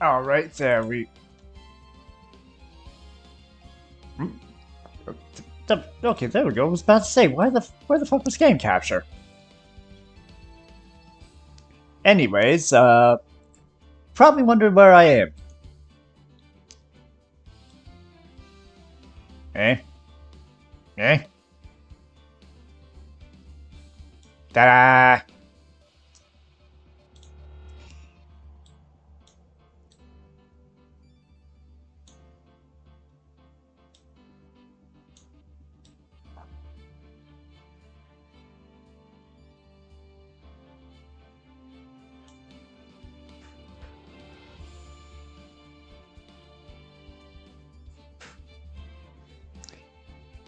Alright, there we... Okay, there we go. I was about to say, where the fuck was game capture? Anyways, probably wondering where I am. Eh? Eh? Ta-da!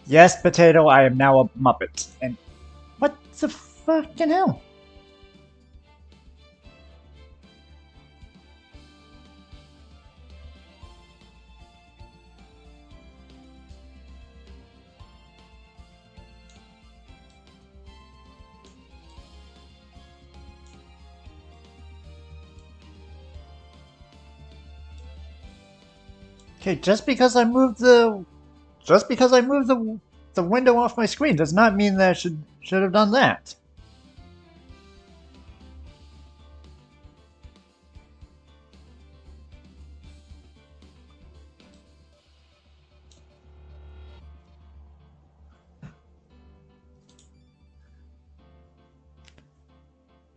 Yes, Potato, I am now a Muppet. And what the fucking hell? Okay, just because I moved the window off my screen does not mean that I should have done that.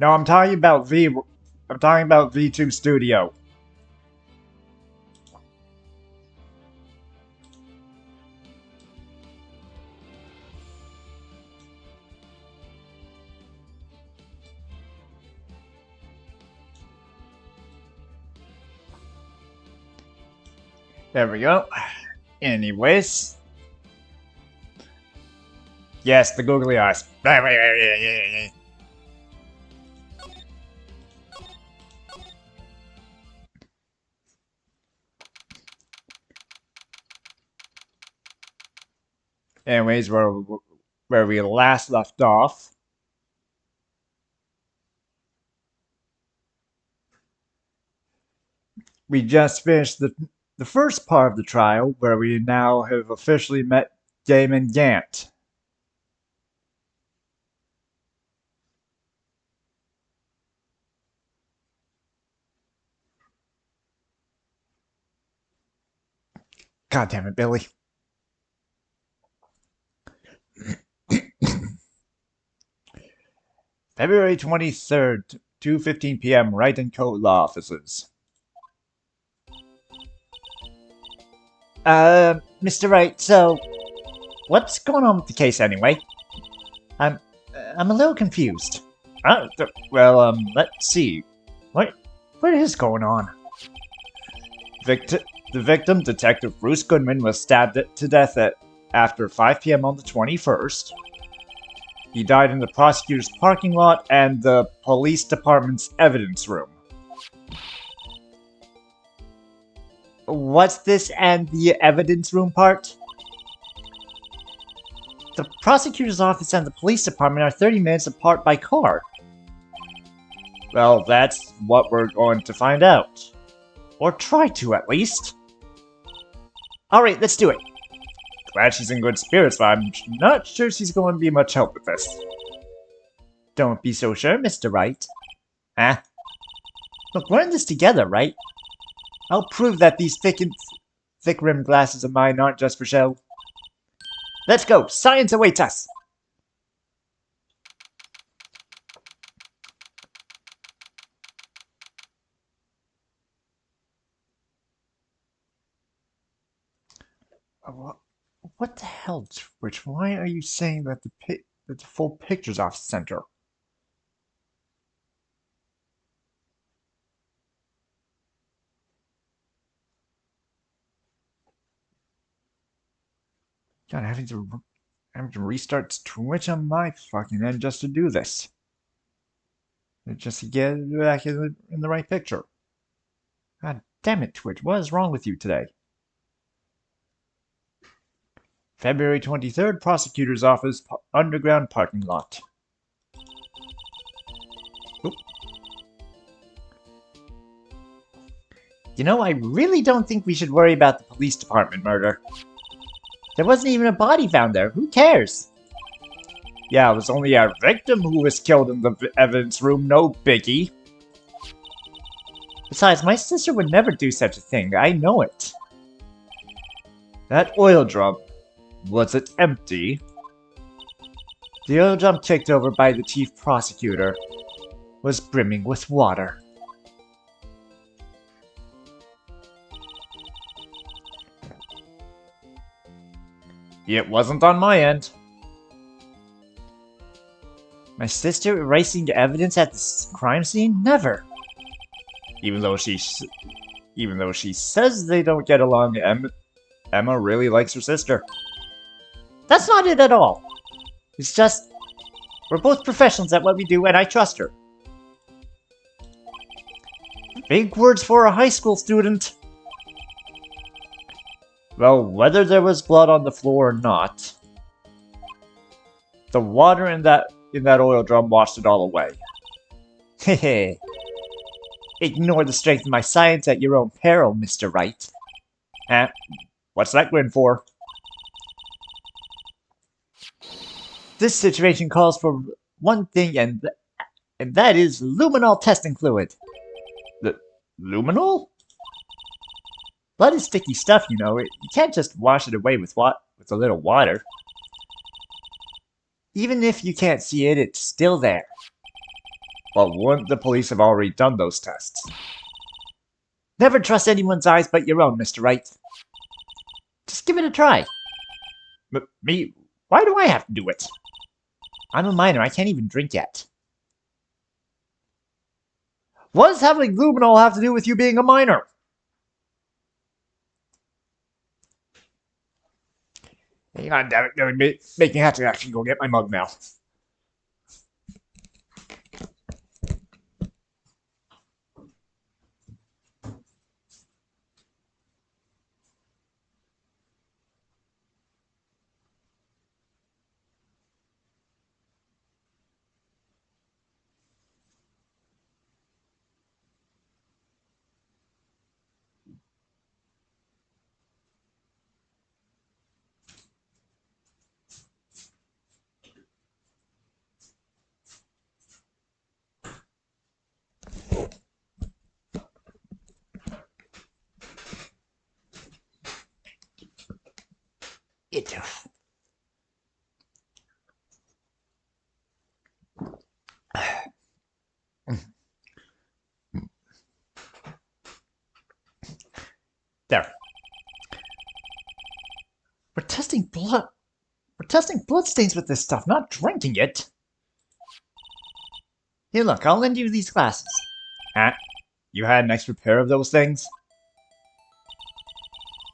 No, I'm talking about V2 Studio. There we go. Anyways. Yes, the googly eyes. Anyways, where we last left off. We just finished the first part of the trial, where we now have officially met Damon Gant. God damn it, Billy. February 23rd, 2:15 p.m. Wright and Co. Law Offices. Mr. Wright, so what's going on with the case anyway? I'm a little confused. Let's see. What is going on? The victim, Detective Bruce Goodman, was stabbed to death after 5 p.m. on the 21st. He died in the prosecutor's parking lot and the police department's evidence room. What's this and the evidence room part? The prosecutor's office and the police department are 30 minutes apart by car. Well, that's what we're going to find out. Or try to, at least. Alright, let's do it. Glad she's in good spirits, but I'm not sure she's going to be much help with this. Don't be so sure, Mr. Wright. Huh? Look, we're in this together, right? I'll prove that these thick-rimmed glasses of mine aren't just for show. Let's go! Science awaits us! What the hell, Twitch? Why are you saying that the full picture's off center? God, having to restart Twitch on my fucking end just to do this. Just to get it back in the right picture. God damn it, Twitch. What is wrong with you today? February 23rd, Prosecutor's Office, underground parking lot. Oop. You know, I really don't think we should worry about the police department murder. There wasn't even a body found there. Who cares? Yeah, it was only our victim who was killed in the evidence room. No biggie. Besides, my sister would never do such a thing. I know it. That oil drum, was it empty? The oil drum kicked over by the chief prosecutor was brimming with water. It wasn't on my end. My sister erasing evidence at the crime scene? Never. Even though she says they don't get along, Emma really likes her sister. That's not it at all. It's just, we're both professionals at what we do, and I trust her. Big words for a high school student. Well, whether there was blood on the floor or not, the water in that oil drum washed it all away. Hehe. Ignore the strength of my science at your own peril, Mr. Wright. What's that grin for? This situation calls for one thing, and that is luminol testing fluid. The luminol? Blood is sticky stuff, you know. You can't just wash it away with a little water. Even if you can't see it, it's still there. Well, wouldn't the police have already done those tests? Never trust anyone's eyes but your own, Mr. Wright. Just give it a try. Me? Why do I have to do it? I'm a minor, I can't even drink yet. What does having luminol have to do with you being a minor? Hang on, damn it, making me have to actually go get my mug now. There. We're testing blood. We're testing bloodstains with this stuff, not drinking it. Here, look, I'll lend you these glasses. You had an extra pair of those things?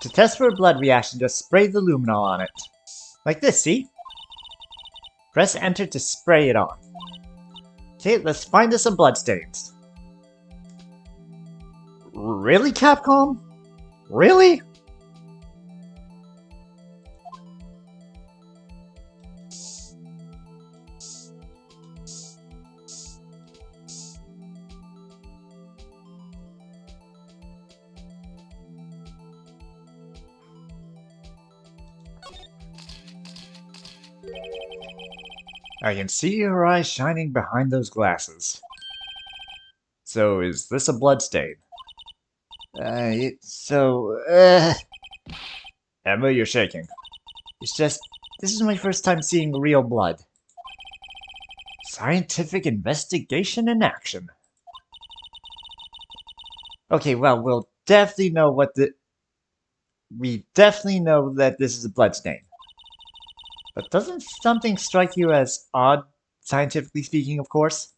To test for a blood reaction, just spray the luminol on it. Like this, see? Press enter to spray it on. Okay, let's find us some bloodstains. Really, Capcom? Really? I can see your eyes shining behind those glasses. So, is this a bloodstain? Emma, you're shaking. It's just, this is my first time seeing real blood. Scientific investigation in action. Okay, well, we definitely know that this is a bloodstain. But doesn't something strike you as odd, scientifically speaking, of course?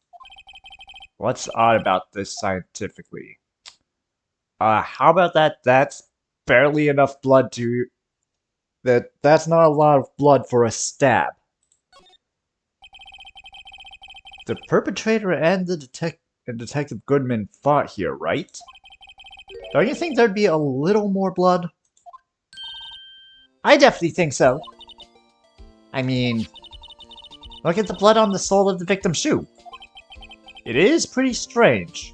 What's odd about this scientifically? How about that? That's barely enough blood to... That's not a lot of blood for a stab. The perpetrator and the Detective Goodman fought here, right? Don't you think there'd be a little more blood? I definitely think so. I mean, look at the blood on the sole of the victim's shoe. It is pretty strange.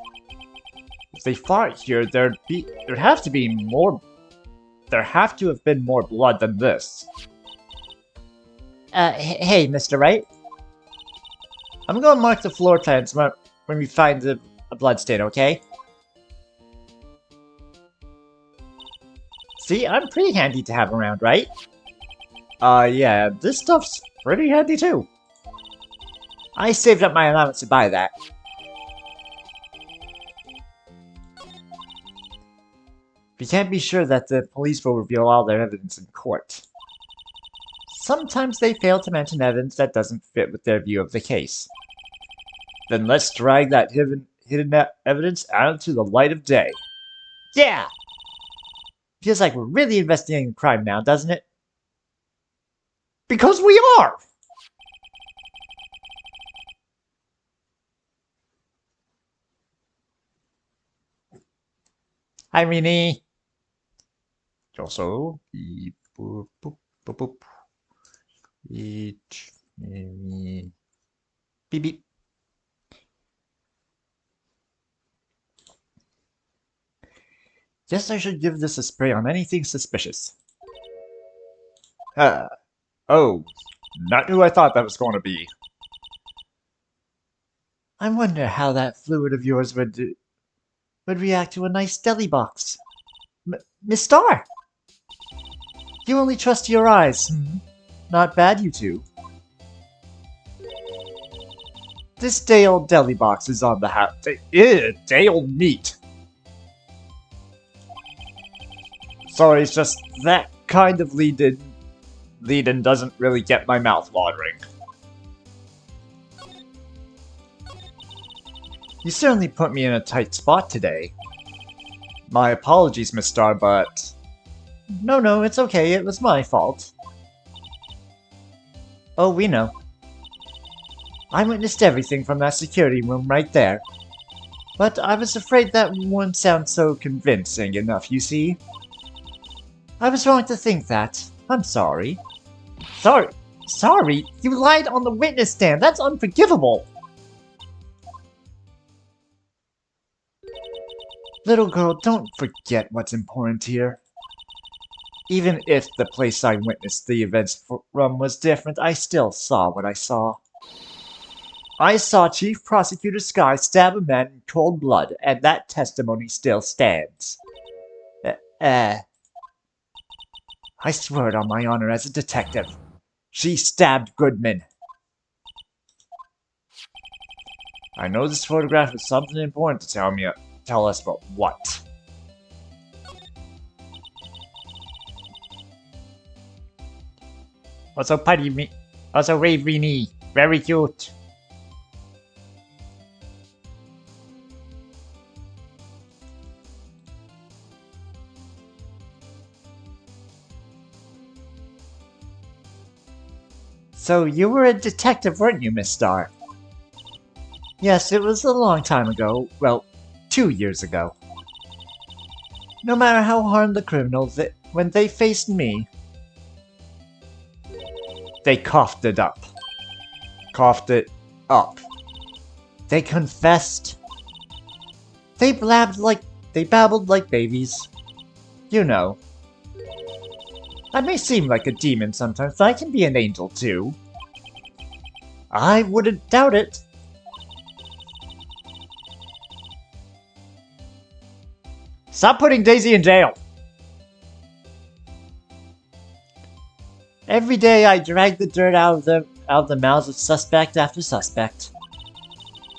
If they fought here, there'd have to be more. There have to have been more blood than this. Hey, Mr. Wright. I'm gonna mark the floor plans when we find a bloodstain, okay? See, I'm pretty handy to have around, right? Yeah, this stuff's pretty handy too. I saved up my allowance to buy that. We can't be sure that the police will reveal all their evidence in court. Sometimes they fail to mention evidence that doesn't fit with their view of the case. Then let's drag that hidden evidence out into the light of day. Yeah! Feels like we're really investigating crime now, doesn't it? Because we are! Hi, Rini. Also, beep, boop, boop, boop, boop. Beep, beep. Guess I should give this a spray on anything suspicious. Oh, not who I thought that was going to be. I wonder how that fluid of yours would react to a nice deli box. Miss Star! You only trust your eyes. Not bad, you two. This day-old deli box is on the house. Day-old meat. Sorry, it's just that kind of lead-in doesn't really get my mouth watering. You certainly put me in a tight spot today. My apologies, Miss Star, but... No, it's okay. It was my fault. Oh, we know. I witnessed everything from that security room right there. But I was afraid that wouldn't sound so convincing enough, you see? I was wrong to think that. I'm sorry. Sorry? You lied on the witness stand. That's unforgivable. Little girl, don't forget what's important here. Even if the place I witnessed the events from was different, I still saw what I saw. I saw Chief Prosecutor Sky stab a man in cold blood, and that testimony still stands. I swear it on my honor as a detective. She stabbed Goodman. I know this photograph is something important to tell us, but what? Also Rini. Very cute. So you were a detective, weren't you, Miss Star? Yes, it was a long time ago. Well, 2 years ago. No matter how hard the criminals, when they faced me, they coughed it up. They confessed. They babbled like babies. You know. I may seem like a demon sometimes, but I can be an angel too. I wouldn't doubt it. Stop putting Daisy in jail! Every day I drag the dirt out of the mouths of suspect after suspect.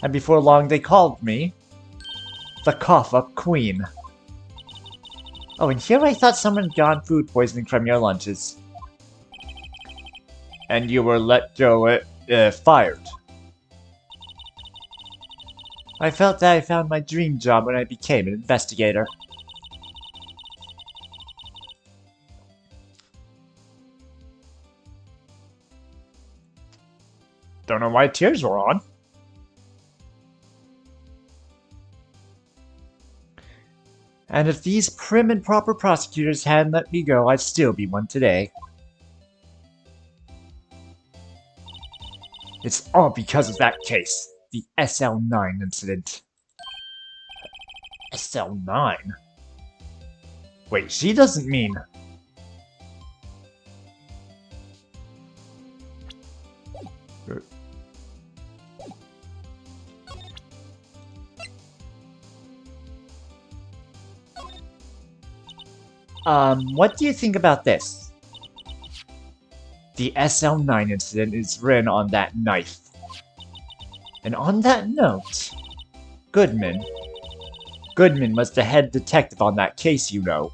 And before long they called me the Cough-Up Queen. Oh, and here I thought someone had gotten food poisoning from your lunches. And you were let go, fired. I felt that I found my dream job when I became an investigator. Don't know why tears were on. And if these prim and proper prosecutors hadn't let me go, I'd still be one today. It's all because of that case, the SL9 incident. SL9? Wait, she doesn't mean... what do you think about this? The SL9 incident is written on that knife. And on that note, Goodman was the head detective on that case, you know.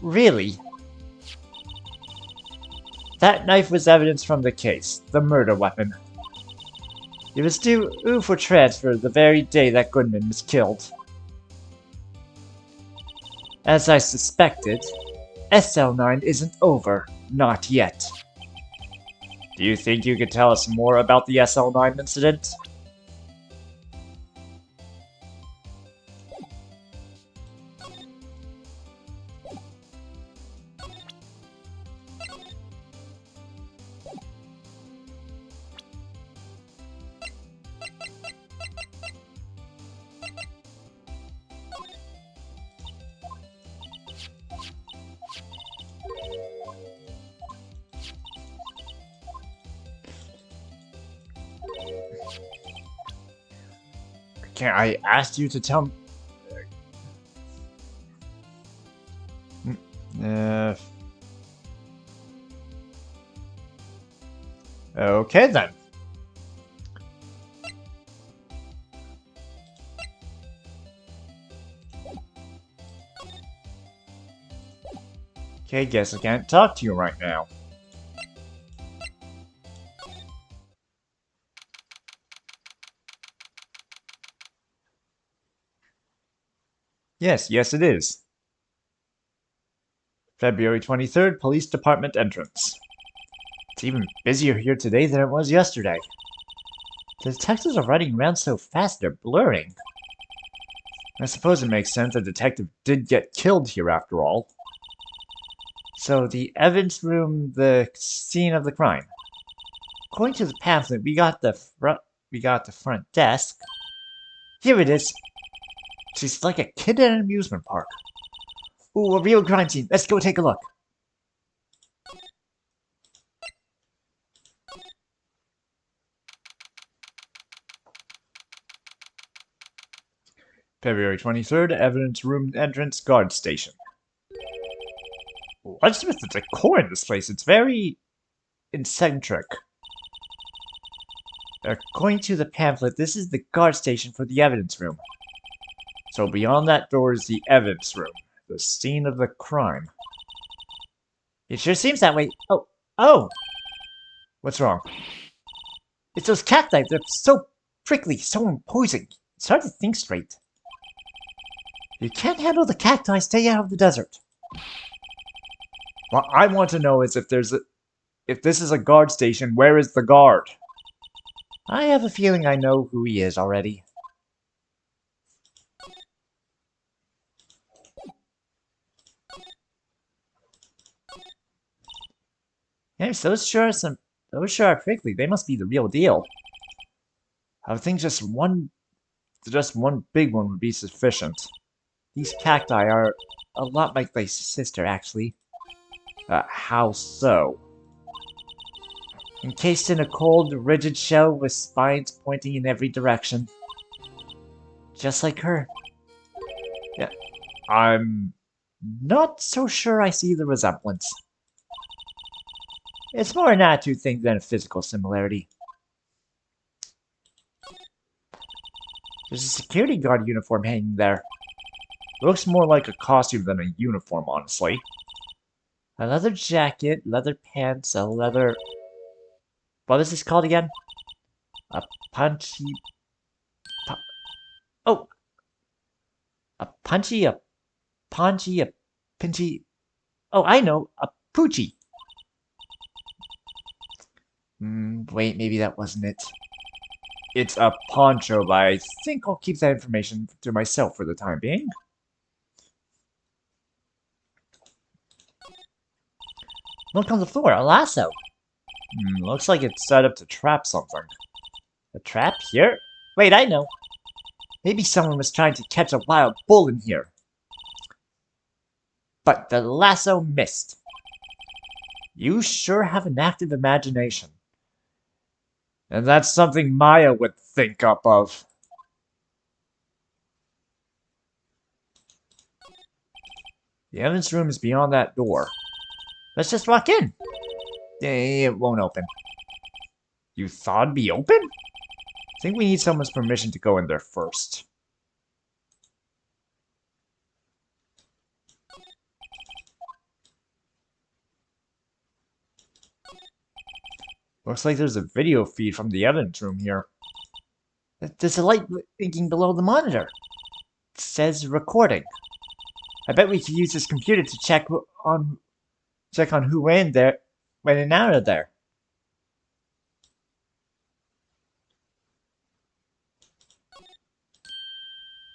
Really? That knife was evidence from the case, the murder weapon. It was due for transfer the very day that Goodman was killed. As I suspected, SL9 isn't over. Not yet. Do you think you could tell us more about the SL9 incident? Can't I ask you to tell me? Okay then. Okay, guess I can't talk to you right now. Yes, it is. February 23rd, Police Department entrance. It's even busier here today than it was yesterday. The detectives are running around so fast they're blurring. I suppose it makes sense the detective did get killed here after all. So, the evidence room, the scene of the crime. According to the pamphlet, we got the front desk. Here it is. She's like a kid at an amusement park. Ooh, a real crime scene. Let's go take a look. February 23rd, evidence room entrance guard station. What's with the decor in this place? It's very eccentric. According to the pamphlet, this is the guard station for the evidence room. So beyond that door is the evidence room, the scene of the crime. It sure seems that way. Oh! What's wrong? It's those cacti. They're so prickly, so imposing. It's hard to think straight. You can't handle the cacti, stay out of the desert. What I want to know is if this is a guard station, where is the guard? I have a feeling I know who he is already. Yes, those sure are prickly. They must be the real deal. I would think just one big one would be sufficient. These cacti are a lot like my sister, actually. How so? Encased in a cold, rigid shell with spines pointing in every direction. Just like her. Yeah, I'm not so sure I see the resemblance. It's more an attitude thing than a physical similarity. There's a security guard uniform hanging there. Looks more like a costume than a uniform, honestly. A leather jacket, leather pants, a leather... What is this called again? A punchy... Oh! A punchy, a paunchy, a pinchy... Oh, I know! A poochie! Wait, maybe that wasn't it. It's a poncho, but I think I'll keep that information to myself for the time being. Look on the floor, a lasso. Looks like it's set up to trap something. A trap here? Wait, I know. Maybe someone was trying to catch a wild bull in here. But the lasso missed. You sure have an active imagination. And that's something Maya would think up of. The evidence room is beyond that door. Let's just walk in. It won't open. You thought it'd be open? I think we need someone's permission to go in there first. Looks like there's a video feed from the evidence room here. There's a light blinking below the monitor. It says recording. I bet we could use this computer to check on who went in and out of there.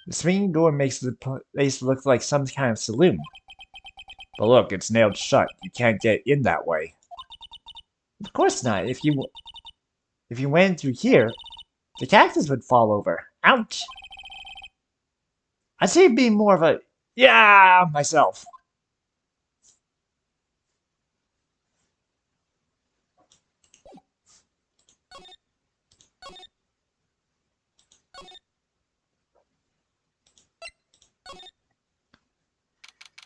The swinging door makes the place look like some kind of saloon. But look, it's nailed shut. You can't get in that way. Of course not. If you went through here, the cactus would fall over. Ouch! I'd say it'd be more of a yeah myself.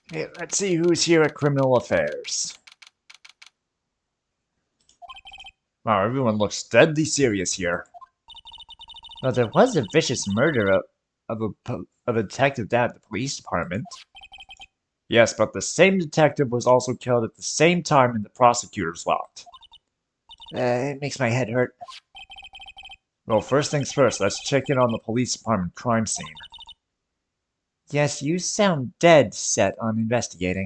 Okay, let's see who's here at Criminal Affairs. Wow, everyone looks deadly serious here. Well, there was a vicious murder of a detective down at the police department. Yes, but the same detective was also killed at the same time in the prosecutor's lot. It makes my head hurt. Well, first things first, let's check in on the police department crime scene. Yes, you sound dead set on investigating.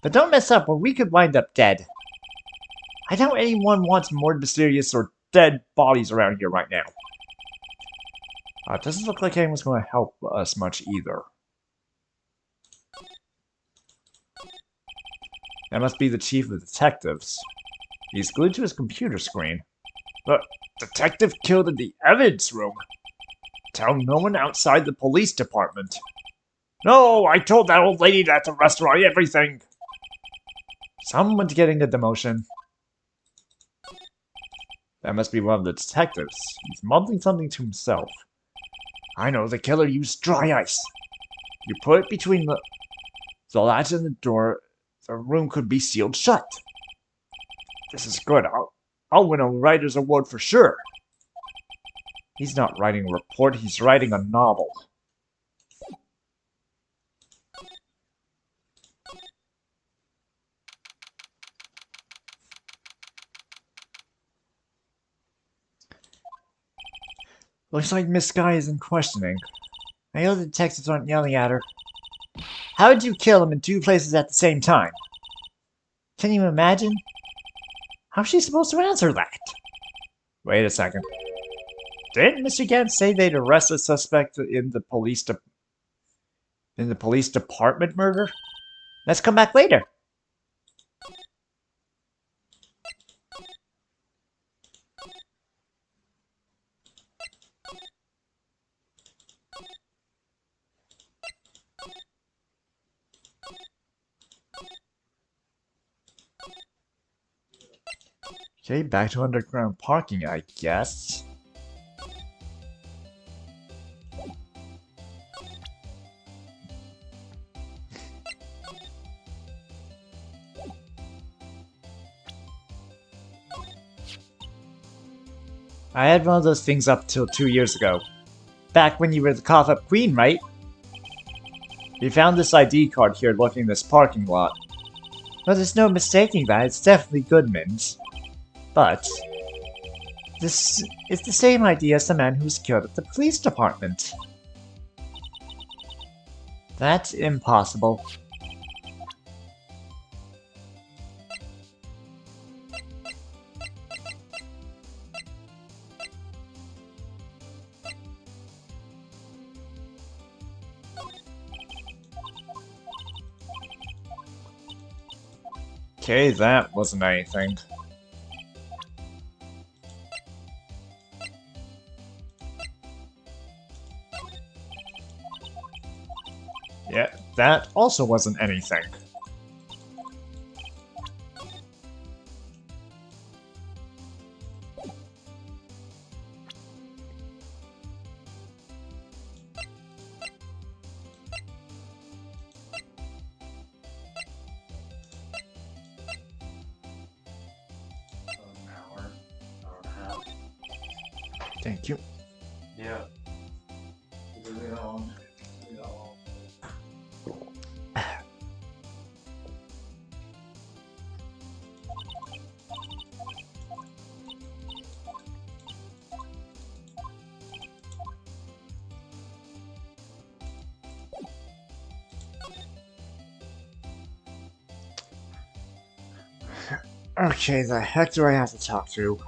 But don't mess up, or we could wind up dead. I doubt anyone wants more mysterious or dead bodies around here right now. It doesn't look like anyone's going to help us much either. That must be the chief of detectives. He's glued to his computer screen. The detective killed in the evidence room. Tell no one outside the police department. No, I told that old lady at the restaurant everything. Someone's getting a demotion. That must be one of the detectives. He's mumbling something to himself. I know, the killer used dry ice. You put it between the latch and the door, the room could be sealed shut. This is good. I'll win a writer's award for sure. He's not writing a report, he's writing a novel. Looks like Miss Sky isn't questioning. I know the detectives aren't yelling at her. How did you kill him in two places at the same time? Can you imagine? How's she supposed to answer that? Wait a second. Didn't Mr. Gant say they'd arrest a suspect in the police department murder? Let's come back later. Okay, back to underground parking, I guess. I had one of those things up till 2 years ago. Back when you were the cough-up queen, right? We found this ID card here looking in this parking lot. Well, there's no mistaking that, it's definitely Goodman's. But this is the same ID as the man who was killed at the police department. That's impossible. Okay, that wasn't anything. Yeah, that also wasn't anything. Thank you. Yeah. Okay, the heck do I have to talk to?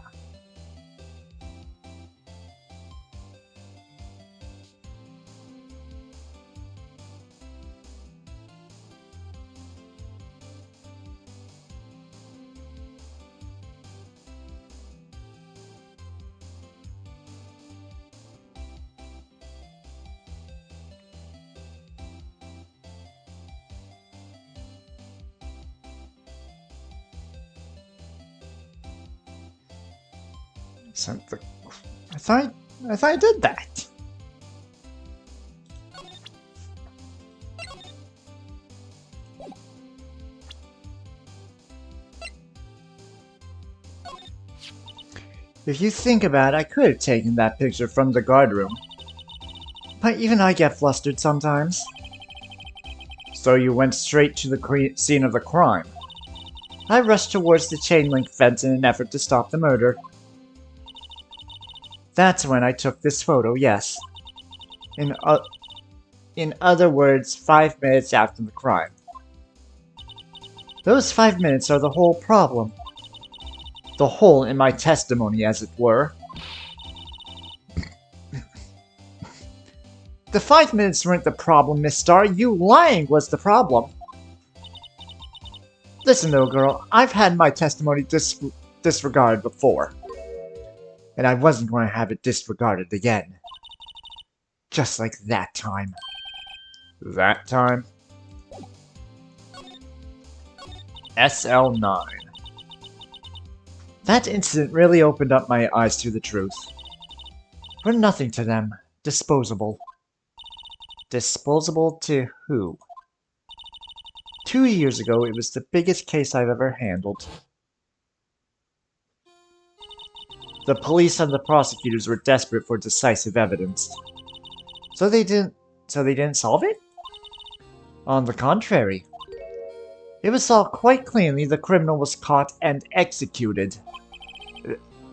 Sent the... I thought I did that. If you think about it, I could have taken that picture from the guard room. But even I get flustered sometimes. So you went straight to the scene of the crime. I rushed towards the chain link fence in an effort to stop the murder. That's when I took this photo, yes. In other words, 5 minutes after the crime. Those 5 minutes are the whole problem. The hole in my testimony, as it were. The 5 minutes weren't the problem, Miss Star. You lying was the problem. Listen, little girl, I've had my testimony disregarded before. And I wasn't going to have it disregarded again. Just like that time. That time? SL9. That incident really opened up my eyes to the truth. We're nothing to them. Disposable. Disposable to who? 2 years ago, it was the biggest case I've ever handled. The police and the prosecutors were desperate for decisive evidence. So they didn't solve it? On the contrary. It was solved quite cleanly. The criminal was caught and executed.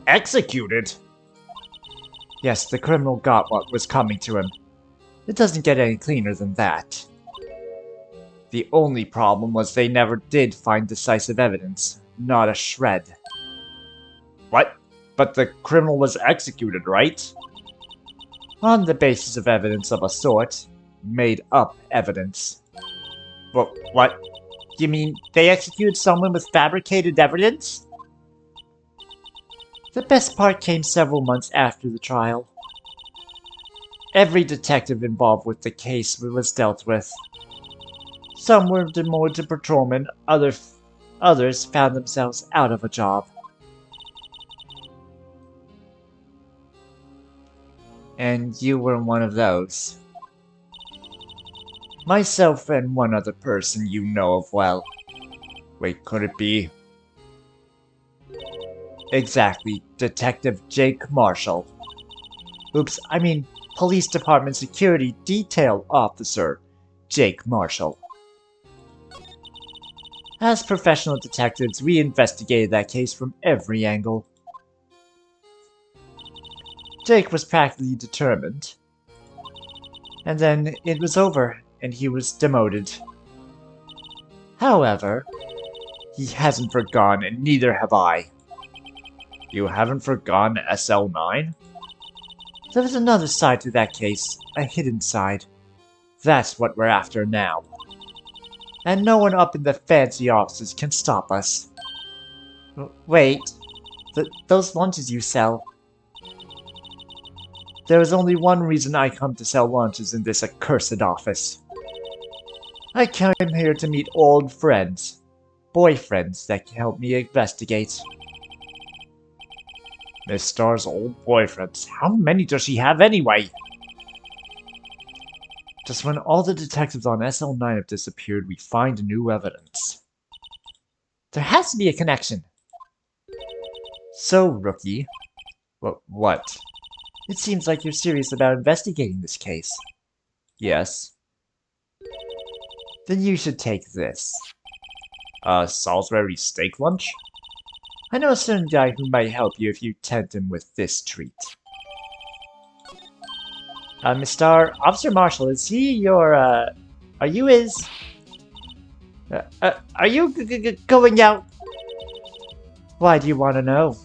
Executed? Yes, the criminal got what was coming to him. It doesn't get any cleaner than that. The only problem was they never did find decisive evidence. Not a shred. What? But the criminal was executed, right? On the basis of evidence of a sort. Made up evidence. But what? You mean they executed someone with fabricated evidence? The best part came several months after the trial. Every detective involved with the case was dealt with. Some were demoted to patrolmen, others found themselves out of a job. And you were one of those. Myself and one other person you know of well. Wait, could it be? Exactly, Detective Jake Marshall. Oops, I mean Police Department Security Detail Officer Jake Marshall. As professional detectives, we investigated that case from every angle. Jake was practically determined. And then it was over, and he was demoted. However, he hasn't forgone, and neither have I. You haven't forgone SL9? There was another side to that case, a hidden side. That's what we're after now. And no one up in the fancy offices can stop us. Wait, those lunches you sell. There is only one reason I come to sell lunches in this accursed office. I came here to meet old friends. Boyfriends that can help me investigate. Miss Star's old boyfriends. How many does she have anyway? Just when all the detectives on SL9 have disappeared, we find new evidence. There has to be a connection. So, Rookie. What? It seems like you're serious about investigating this case. Yes. Then you should take this. Salisbury steak lunch? I know a certain guy who might help you if you tempt him with this treat. Miss Star, Officer Marshall, is he your, are you his... are you going out? Why do you want to know?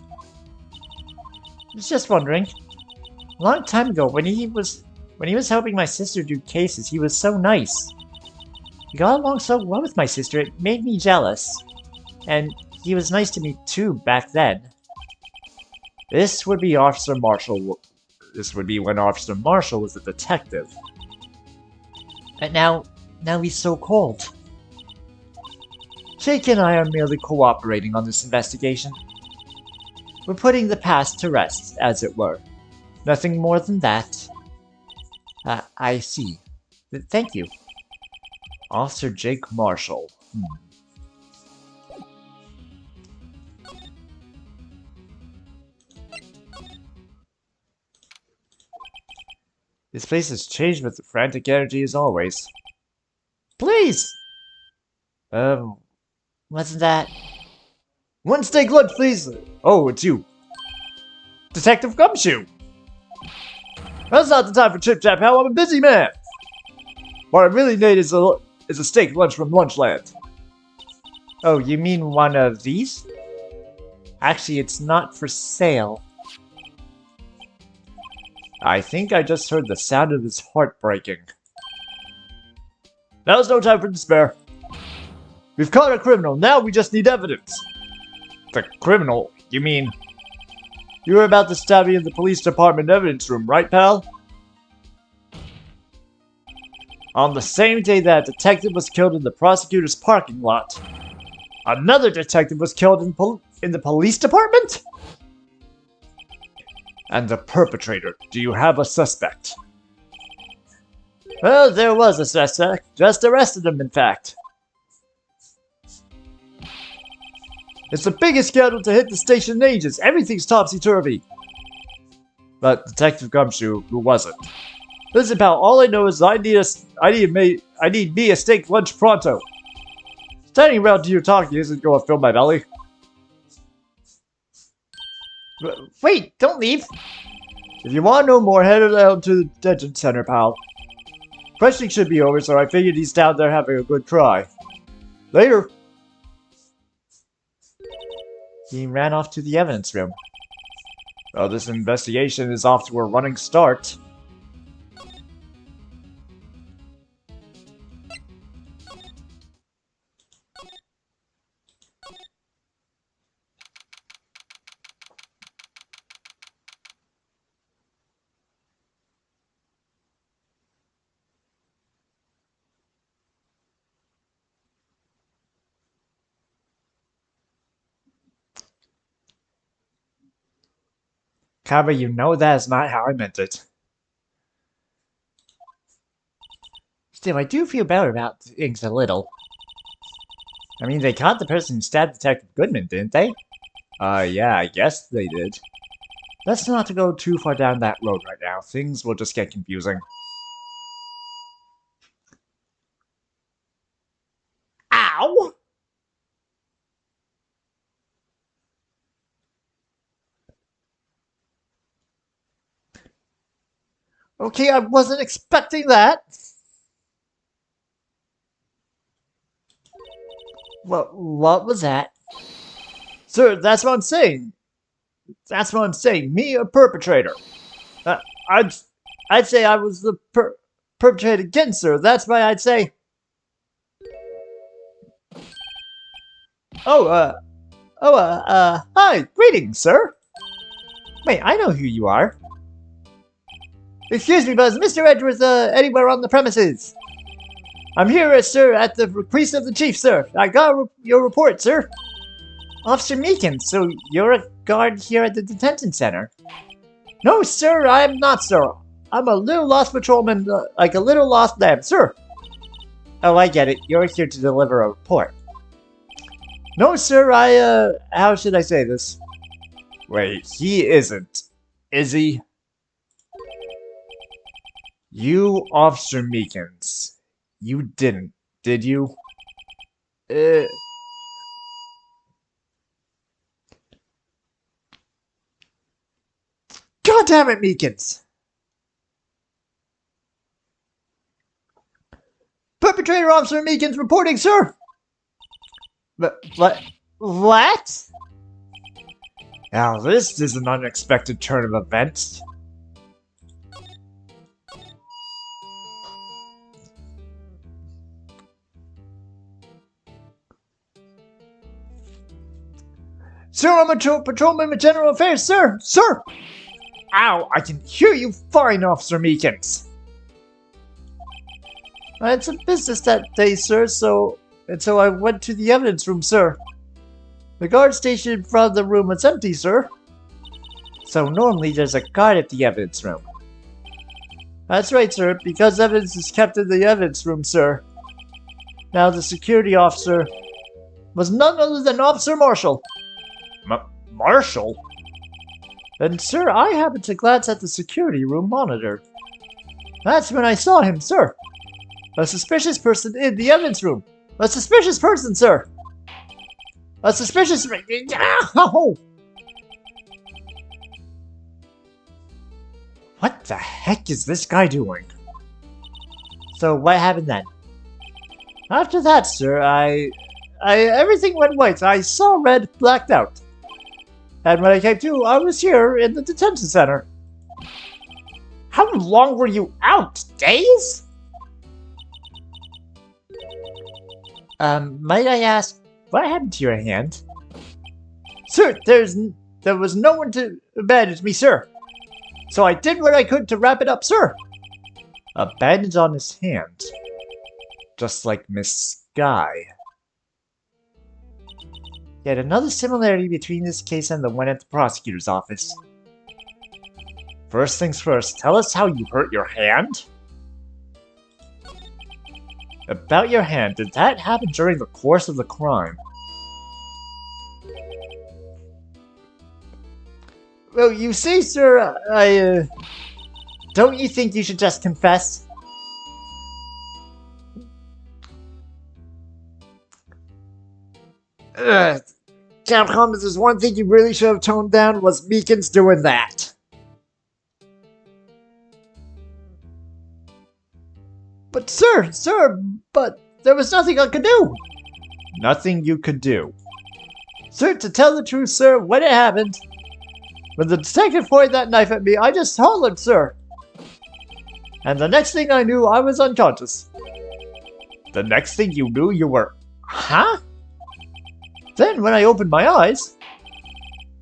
I was just wondering. A long time ago, when he was helping my sister do cases, he was so nice. He got along so well with my sister, it made me jealous. And he was nice to me too back then. This would be Officer Marshall. This would be when Officer Marshall was a detective. And now he's so cold. Jake and I are merely cooperating on this investigation. We're putting the past to rest, as it were. Nothing more than that. I see. Thank you. Officer Jake Marshall. This place has changed with the frantic energy as always. Please! Wasn't that... One steak lunch, please! Oh, it's you. Detective Gumshoe! That's not the time for chip-chap, pal. I'm a busy man! What I really need is a steak lunch from Lunchland. Oh, you mean one of these? Actually, it's not for sale. I think I just heard the sound of his heart breaking. Now's no time for despair. We've caught a criminal, now we just need evidence. The criminal? You mean... You were about to stab me in the police department evidence room, right, pal? On the same day that detective was killed in the prosecutor's parking lot, another detective was killed in the police department? And the perpetrator, do you have a suspect? Well, there was a suspect. Just arrested him, in fact. It's the biggest scandal to hit the station in ages. Everything's topsy-turvy. But Detective Gumshoe, who was it? Listen, pal, all I know is I need me a steak lunch pronto. Standing around to you talking isn't going to fill my belly. Wait, don't leave! If you want to know more, head down to the detention center, pal. Questioning should be over, so I figured he's down there having a good cry. Later! He ran off to the evidence room. Well, this investigation is off to a running start. Kaba, you know that is not how I meant it. Still, I do feel better about things a little. I mean, they caught the person who stabbed Detective Goodman, didn't they? Yeah, I guess they did. Let's not go too far down that road right now. Things will just get confusing. Ow! Okay, I wasn't expecting that. What was that? Sir, that's what I'm saying. That's what I'm saying. Me, a perpetrator. I'd say I was the perpetrator again, sir. That's why I'd say. Hi, greetings, sir. Wait, I know who you are. Excuse me, but is Mr. Edgeworth, anywhere on the premises? I'm here, sir, at the request of the chief, sir. I got your report, sir. Officer Meekins, so you're a guard here at the detention center? No, sir, I am not, sir. I'm a little lost patrolman, like a little lost lamb, sir. Oh, I get it. You're here to deliver a report. No, sir, how should I say this? Wait, he isn't. Is he? You, Officer Meekins. You didn't, did you? God damn it, Meekins! Perpetrator Officer Meekins reporting, sir! What? Now, this is an unexpected turn of events. Sir, I'm a patrolman with general affairs, sir! Sir! Ow, I can hear you fine, Officer Meekins. I had some business that day, sir, so I went to the evidence room, sir. The guard station in front of the room was empty, sir. So normally there's a guard at the evidence room. That's right, sir, because evidence is kept in the evidence room, sir. Now the security officer was none other than Officer Marshall. Marshall? Then, sir, I happened to glance at the security room monitor. That's when I saw him, sir. A suspicious person in the evidence room. A suspicious person, sir. A suspicious... Ow! What the heck is this guy doing? So, what happened then? After that, sir, everything went white. I saw red, blacked out. And when I came to, I was here in the detention center. How long were you out? Days? Might I ask, what happened to your hand? Sir, there was no one to bandage me, sir. So I did what I could to wrap it up, sir. A bandage on his hand. Just like Miss Sky. Yet another similarity between this case and the one at the prosecutor's office. First things first, tell us how you hurt your hand? About your hand, did that happen during the course of the crime? Well, you see, sir, don't you think you should just confess? Capcom, if there's one thing you really should have toned down was Meekins doing that. But sir, but there was nothing I could do. Nothing you could do. Sir, to tell the truth, sir, when it happened, when the detective pointed that knife at me, I just hollered, sir. And the next thing I knew, I was unconscious. The next thing you knew, you were... Huh? Then, when I opened my eyes,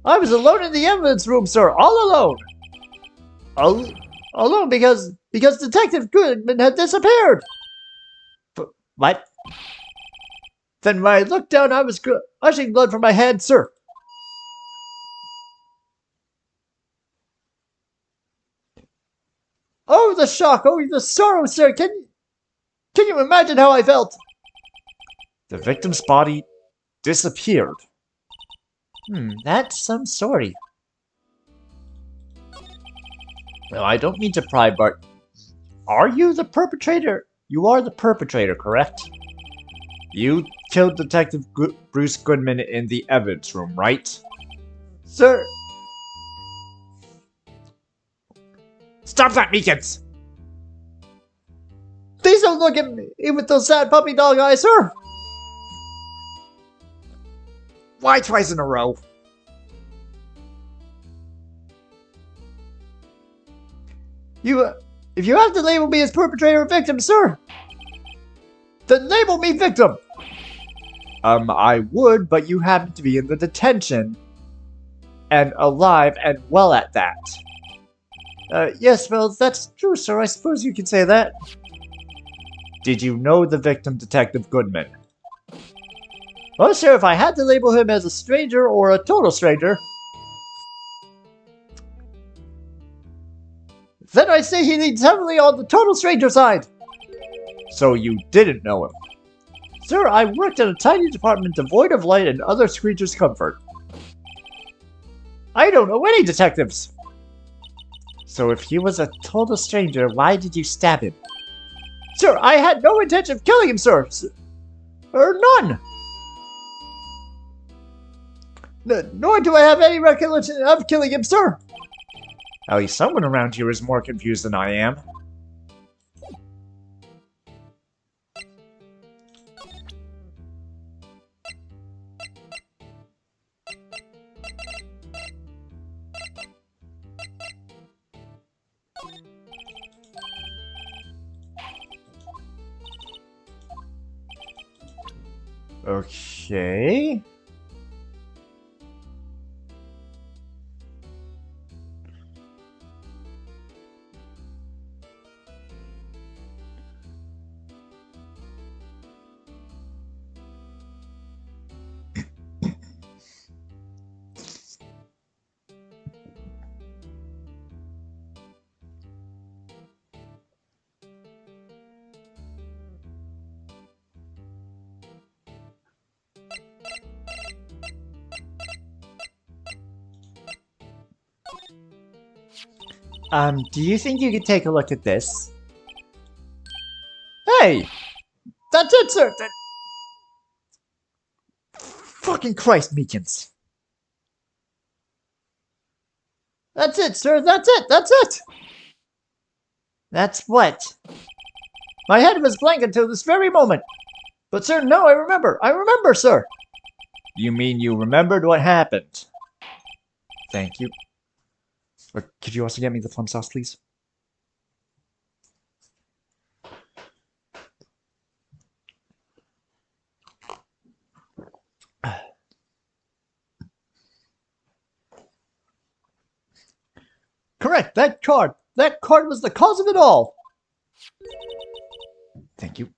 I was alone in the evidence room, sir, all alone. Alone because Detective Goodman had disappeared. What? Then when I looked down, I was gushing blood from my head, sir. Oh, the shock! Oh, the sorrow, sir! Can you imagine how I felt? The victim's body disappeared. That's some story. Well, I don't mean to pry, but are you the perpetrator? You are the perpetrator, correct? You killed Detective Bruce Goodman in the evidence room, right? Sir! Stop that, Meekins! Please don't look at me with those sad puppy dog eyes, sir! Why twice in a row? If you have to label me as perpetrator or victim, sir, then label me victim! I would, but you happen to be in the detention. And alive and well at that. Yes, well, that's true, sir. I suppose you could say that. Did you know the victim, Detective Goodman? Well, sir, if I had to label him as a stranger or a total stranger, then I'd say he leans heavily on the total stranger side. So you didn't know him? Sir, I worked in a tiny department devoid of light and other creatures' comfort. I don't know any detectives. So if he was a total stranger, why did you stab him? Sir, I had no intention of killing him, sir. Or none. Nor do I have any recollection of killing him, sir. At least someone around here is more confused than I am. Okay. Do you think you could take a look at this? Hey! That's it, sir! Fucking Christ, Meekins. That's it, sir! That's it! That's it! That's what? My head was blank until this very moment. But, sir, no, I remember! I remember, sir! You mean you remembered what happened? Thank you. But could you also get me the plum sauce, please? Correct! That card! That card was the cause of it all! Thank you.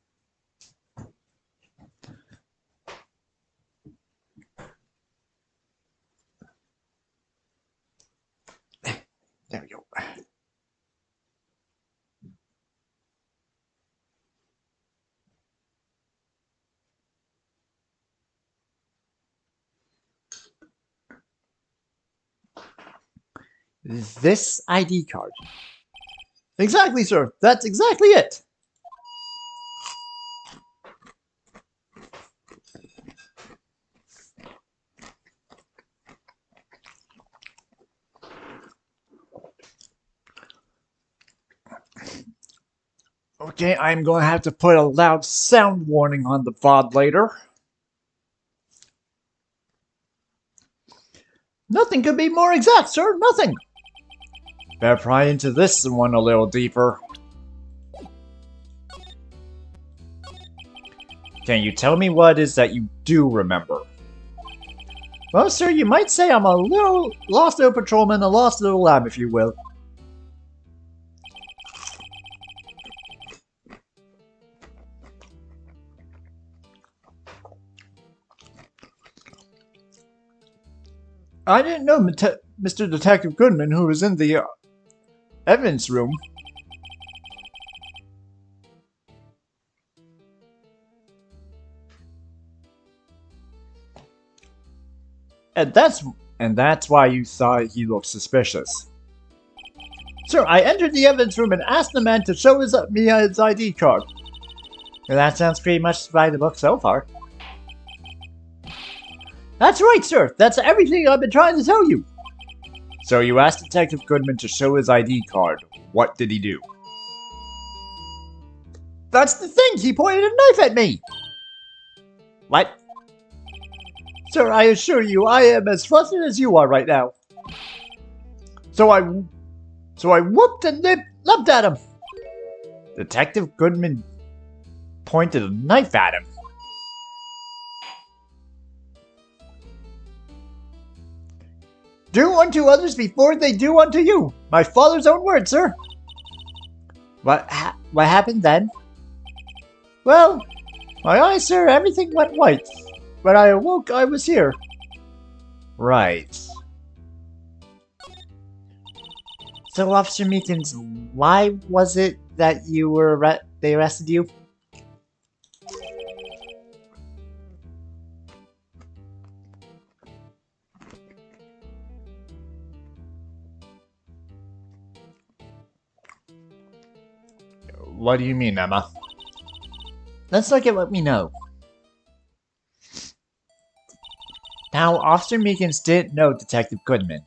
There we go. This ID card. Exactly, sir. That's exactly it. Okay, I'm going to have to put a loud sound warning on the VOD later. Nothing could be more exact, sir. Nothing. Better pry into this one a little deeper. Can you tell me what it is that you do remember? Well, sir, you might say I'm a little lost little patrolman, a lost little lamb, if you will. I didn't know Mr. Detective Goodman, who was in the evidence room. And that's why you thought he looked suspicious. Sir, I entered the evidence room and asked the man to show me his ID card. And that sounds pretty much by the book so far. That's right, sir. That's everything I've been trying to tell you. So you asked Detective Goodman to show his ID card. What did he do? That's the thing! He pointed a knife at me! What? Sir, I assure you, I am as flustered as you are right now. So I whooped and leapt at him. Detective Goodman pointed a knife at him. Do unto others before they do unto you. My father's own words, sir. What happened then? Well, my eyes, sir, everything went white. When I awoke, I was here. Right. So, Officer Meekins, why was it that you were they arrested you? What do you mean, Emma? Let's look at what we know. Now, Officer Meekins didn't know Detective Goodman,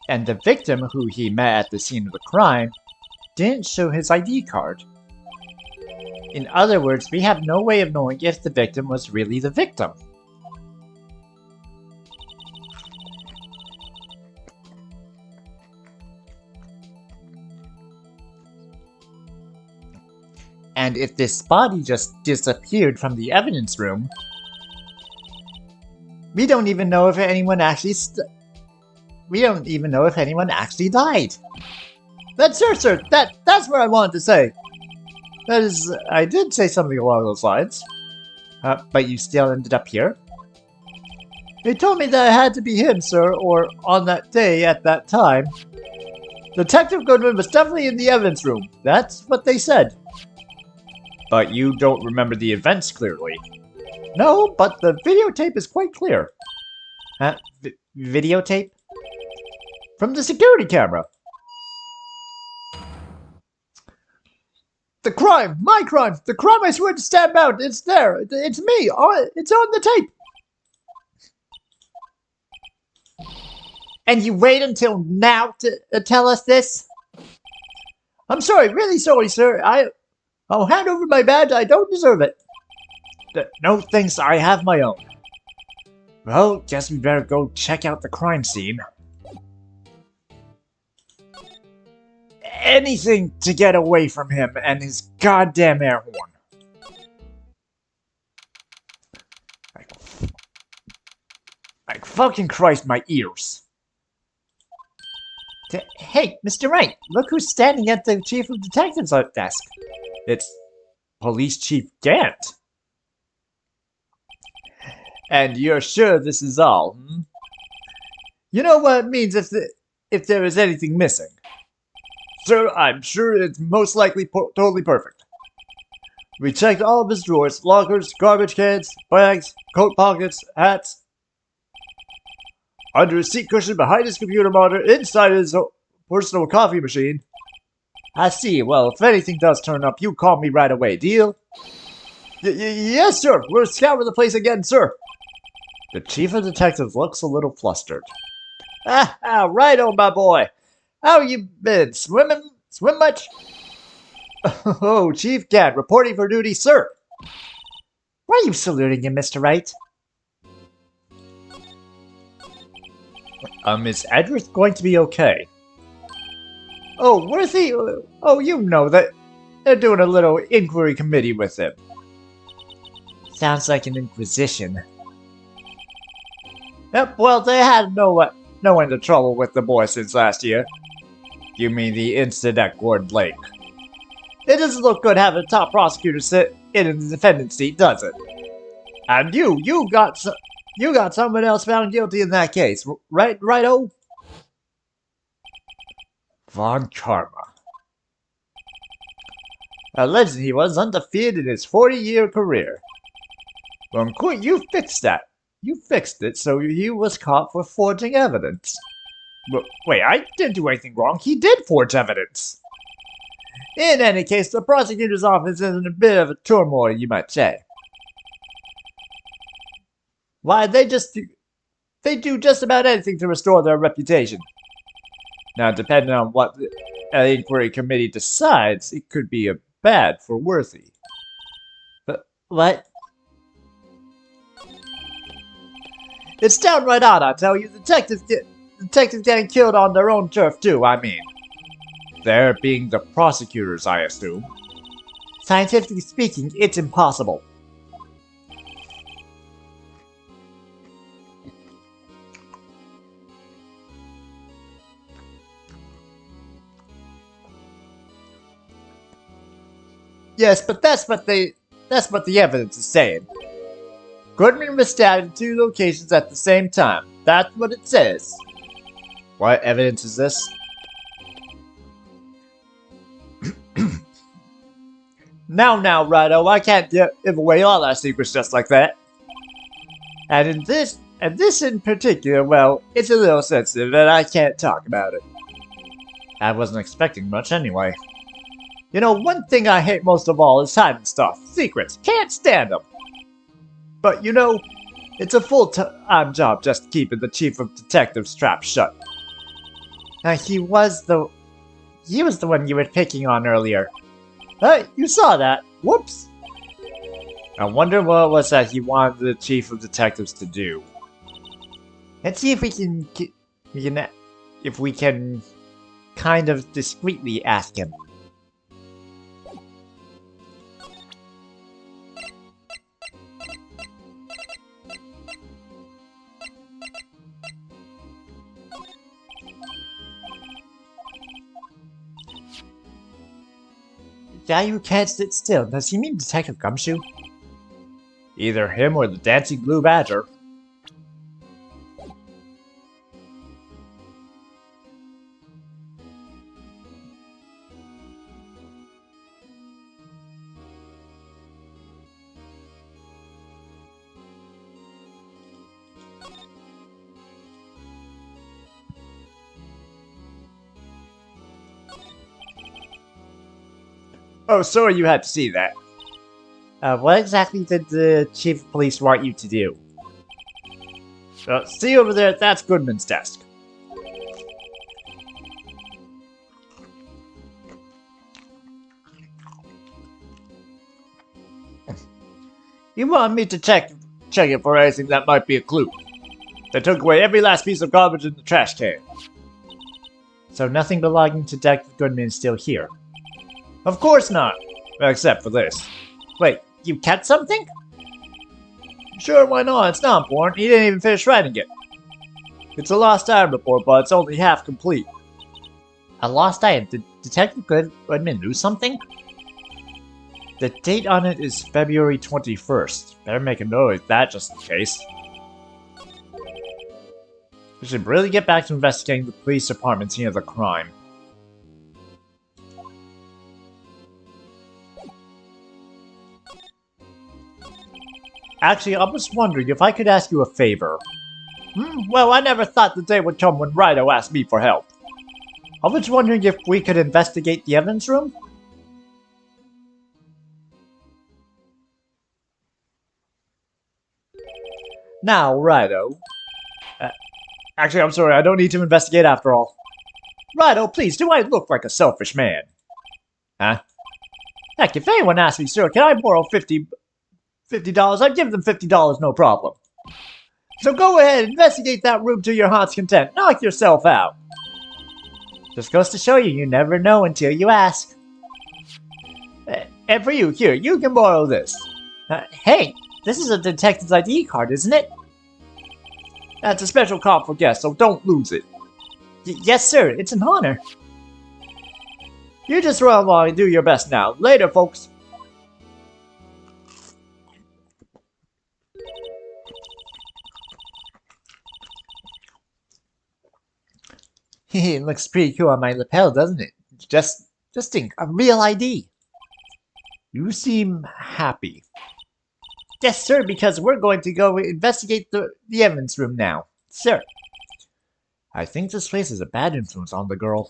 and the victim who he met at the scene of the crime didn't show his ID card. In other words, we have no way of knowing if the victim was really the victim. And if this body just disappeared from the evidence room, we don't even know if anyone actually died. That's sir, that's what I wanted to say. That is, I did say something along those lines. But you still ended up here? They told me that it had to be him, sir, or on that day at that time. Detective Goodman was definitely in the evidence room. That's what they said. But you don't remember the events clearly. No, but the videotape is quite clear. Videotape? From the security camera. The crime! My crime! The crime I swear to stamp out! It's there! It's me! It's on the tape! And you wait until now to tell us this? I'm sorry, really sorry, sir. I'll hand over my badge. I don't deserve it. No thanks, I have my own. Well, guess we better go check out the crime scene. Anything to get away from him and his goddamn air horn. Like fucking Christ, my ears. Hey, Mr. Wright, look who's standing at the Chief of Detectives desk. It's Police Chief Gant. And you're sure this is all, hmm? You know what it means if there is anything missing. Sir, I'm sure it's most likely totally perfect. We checked all of his drawers, lockers, garbage cans, bags, coat pockets, hats. Under his seat cushion, behind his computer monitor, inside his personal coffee machine. I see. Well, if anything does turn up, you call me right away. Deal? Yes, sir. We're scouring the place again, sir. The Chief of Detectives looks a little flustered. Right on, my boy. How you been? Swim much? Oh, Chief Gant, reporting for duty, sir. Why are you saluting him, Mr. Wright? Is Edward going to be okay? Oh, Worthy? Oh, you know that they're doing a little inquiry committee with him. Sounds like an inquisition. Yep, well, they had no end of trouble with the boy since last year. You mean the incident at Gordon Lake? It doesn't look good having a top prosecutor sit in the defendant's seat, does it? And you got someone else found guilty in that case, right-o? Von Karma. Allegedly, he was undefeated in his 40-year career. Well, in court, you fixed that. You fixed it so he was caught for forging evidence. Wait, I didn't do anything wrong. He did forge evidence. In any case, the prosecutor's office is in a bit of a turmoil, you might say. Why, they do just about anything to restore their reputation. Now, depending on what the inquiry committee decides, it could be bad for Worthy. But what? It's downright odd, I tell you. Detectives getting killed on their own turf, too, I mean. They're being the prosecutors, I assume. Scientifically speaking, it's impossible. Yes, but that's what they That's what the evidence is saying. Goodman was stabbed in 2 locations at the same time. That's what it says. What evidence is this? Now, Righto, I can't give away all our secrets just like that. And this in particular, well, it's a little sensitive and I can't talk about it. I wasn't expecting much anyway. You know, one thing I hate most of all is hiding stuff. Secrets. Can't stand them. But you know, it's a full-time job just keeping the chief of detectives trap shut. He was the one you were picking on earlier. You saw that. Whoops. I wonder what it was that he wanted the chief of detectives to do. Let's see if we can kind of discreetly ask him. Guy who can't sit still. Does he mean Detective Gumshoe? Either him or the Dancing Blue Badger. Oh, sorry you had to see that. What exactly did the chief of police want you to do? See over there, that's Goodman's desk. You want me to check it for anything that might be a clue. They took away every last piece of garbage in the trash can. So nothing belonging to Detective Goodman is still here? Of course not! Except for this. Wait, you kept something? Sure, why not? It's not important. He didn't even finish writing it. It's a lost item report, but it's only half complete. A lost item? Did Detective Goodman lose something? The date on it is February 21st. Better make a note of that just in case. We should really get back to investigating the police department's scene of the crime. Actually, I was wondering if I could ask you a favor. Well, I never thought the day would come when Righto asked me for help. I was wondering if we could investigate the evidence room? Now, Righto. Actually, I'm sorry, I don't need to investigate after all. Righto, please, do I look like a selfish man? Huh? Heck, if anyone asks me, sir, can I borrow $50, I'd give them $50, no problem. So go ahead, investigate that room to your heart's content. Knock yourself out. Just goes to show you, you never know until you ask. And for you, here, you can borrow this. Hey, this is a detective's ID card, isn't it? That's a special card for guests, so don't lose it. Yes, sir, it's an honor. You just run along and do your best now. Later, folks. It looks pretty cool on my lapel, doesn't it? Just think, a real ID. You seem happy. Yes, sir, because we're going to go investigate the evidence room now. Sir. I think this place is a bad influence on the girl.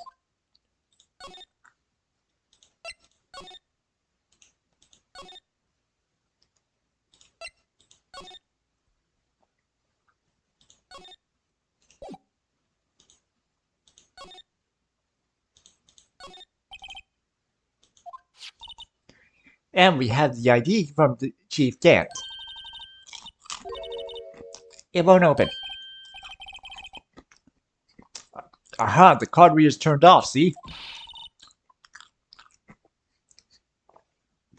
And we have the ID from the Chief Gant. It won't open. Aha, the card reader's turned off, see?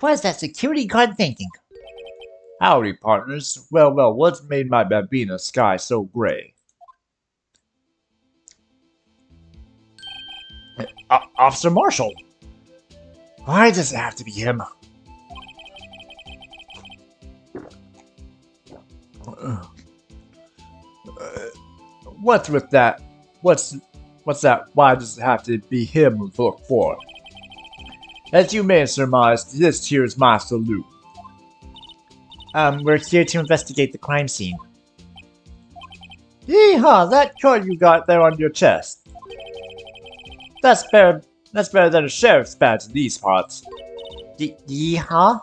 What is that security guard thinking? Howdy, partners. Well, what's made my Bambina sky so gray? Officer Marshall! Why does it have to be him? What's with that? What's that? Why does it have to be him we look for? As you may have surmised, this here is my salute. We're here to investigate the crime scene. Yeehaw, that card you got there on your chest. That's better than a sheriff's badge in these parts. Yeehaw?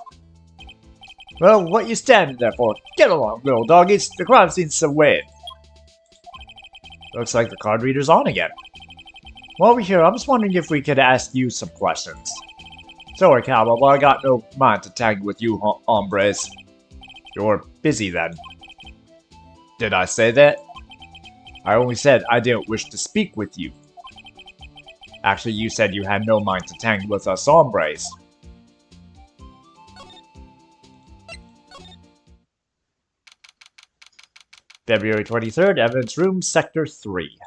Well, what you standing there for? Get along, little doggies. The crime scene's away. Looks like the card reader's on again. While we're here, I'm just wondering if we could ask you some questions. Sorry, cowboy, but I got no mind to tangle with you hombres. You're busy then. Did I say that? I only said I didn't wish to speak with you. Actually, you said you had no mind to tangle with us hombres. February 23rd, Evidence Room, Sector 3.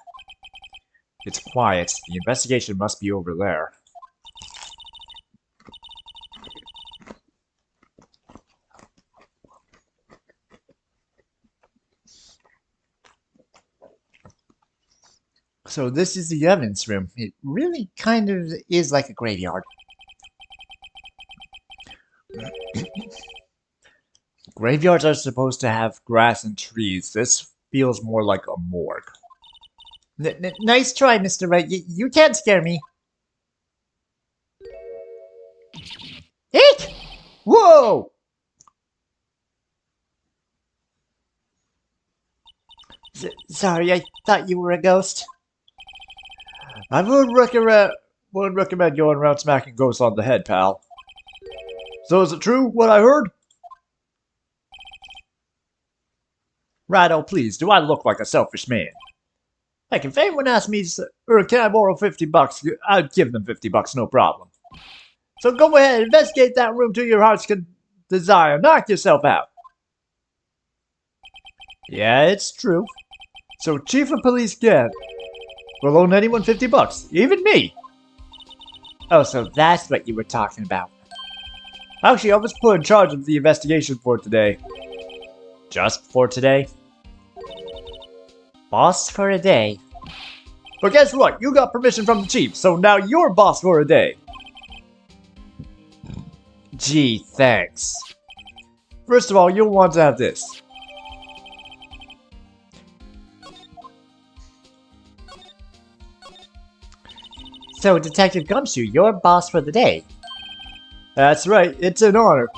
It's quiet. The investigation must be over there. So this is the evidence room. It really kind of is like a graveyard. Graveyards are supposed to have grass and trees. This feels more like a morgue. Nice try, Mr. Wright. You can't scare me. Eek! Whoa! Sorry, I thought you were a ghost. I would recommend going around smacking ghosts on the head, pal. So is it true, what I heard? Righto, please, do I look like a selfish man? Heck, if anyone asks me, can I borrow $50, I'd give them $50, no problem. So go ahead, investigate that room to your heart's desire. Knock yourself out. Yeah, it's true. So Chief of Police Gant will loan anyone $50, even me. Oh, so that's what you were talking about. Actually, I was put in charge of the investigation for today. Just for today? Boss for a day. But guess what? You got permission from the chief, so now you're boss for a day. Gee, thanks. First of all, you'll want to have this. So, Detective Gumshoe, you're boss for the day. That's right, it's an honor.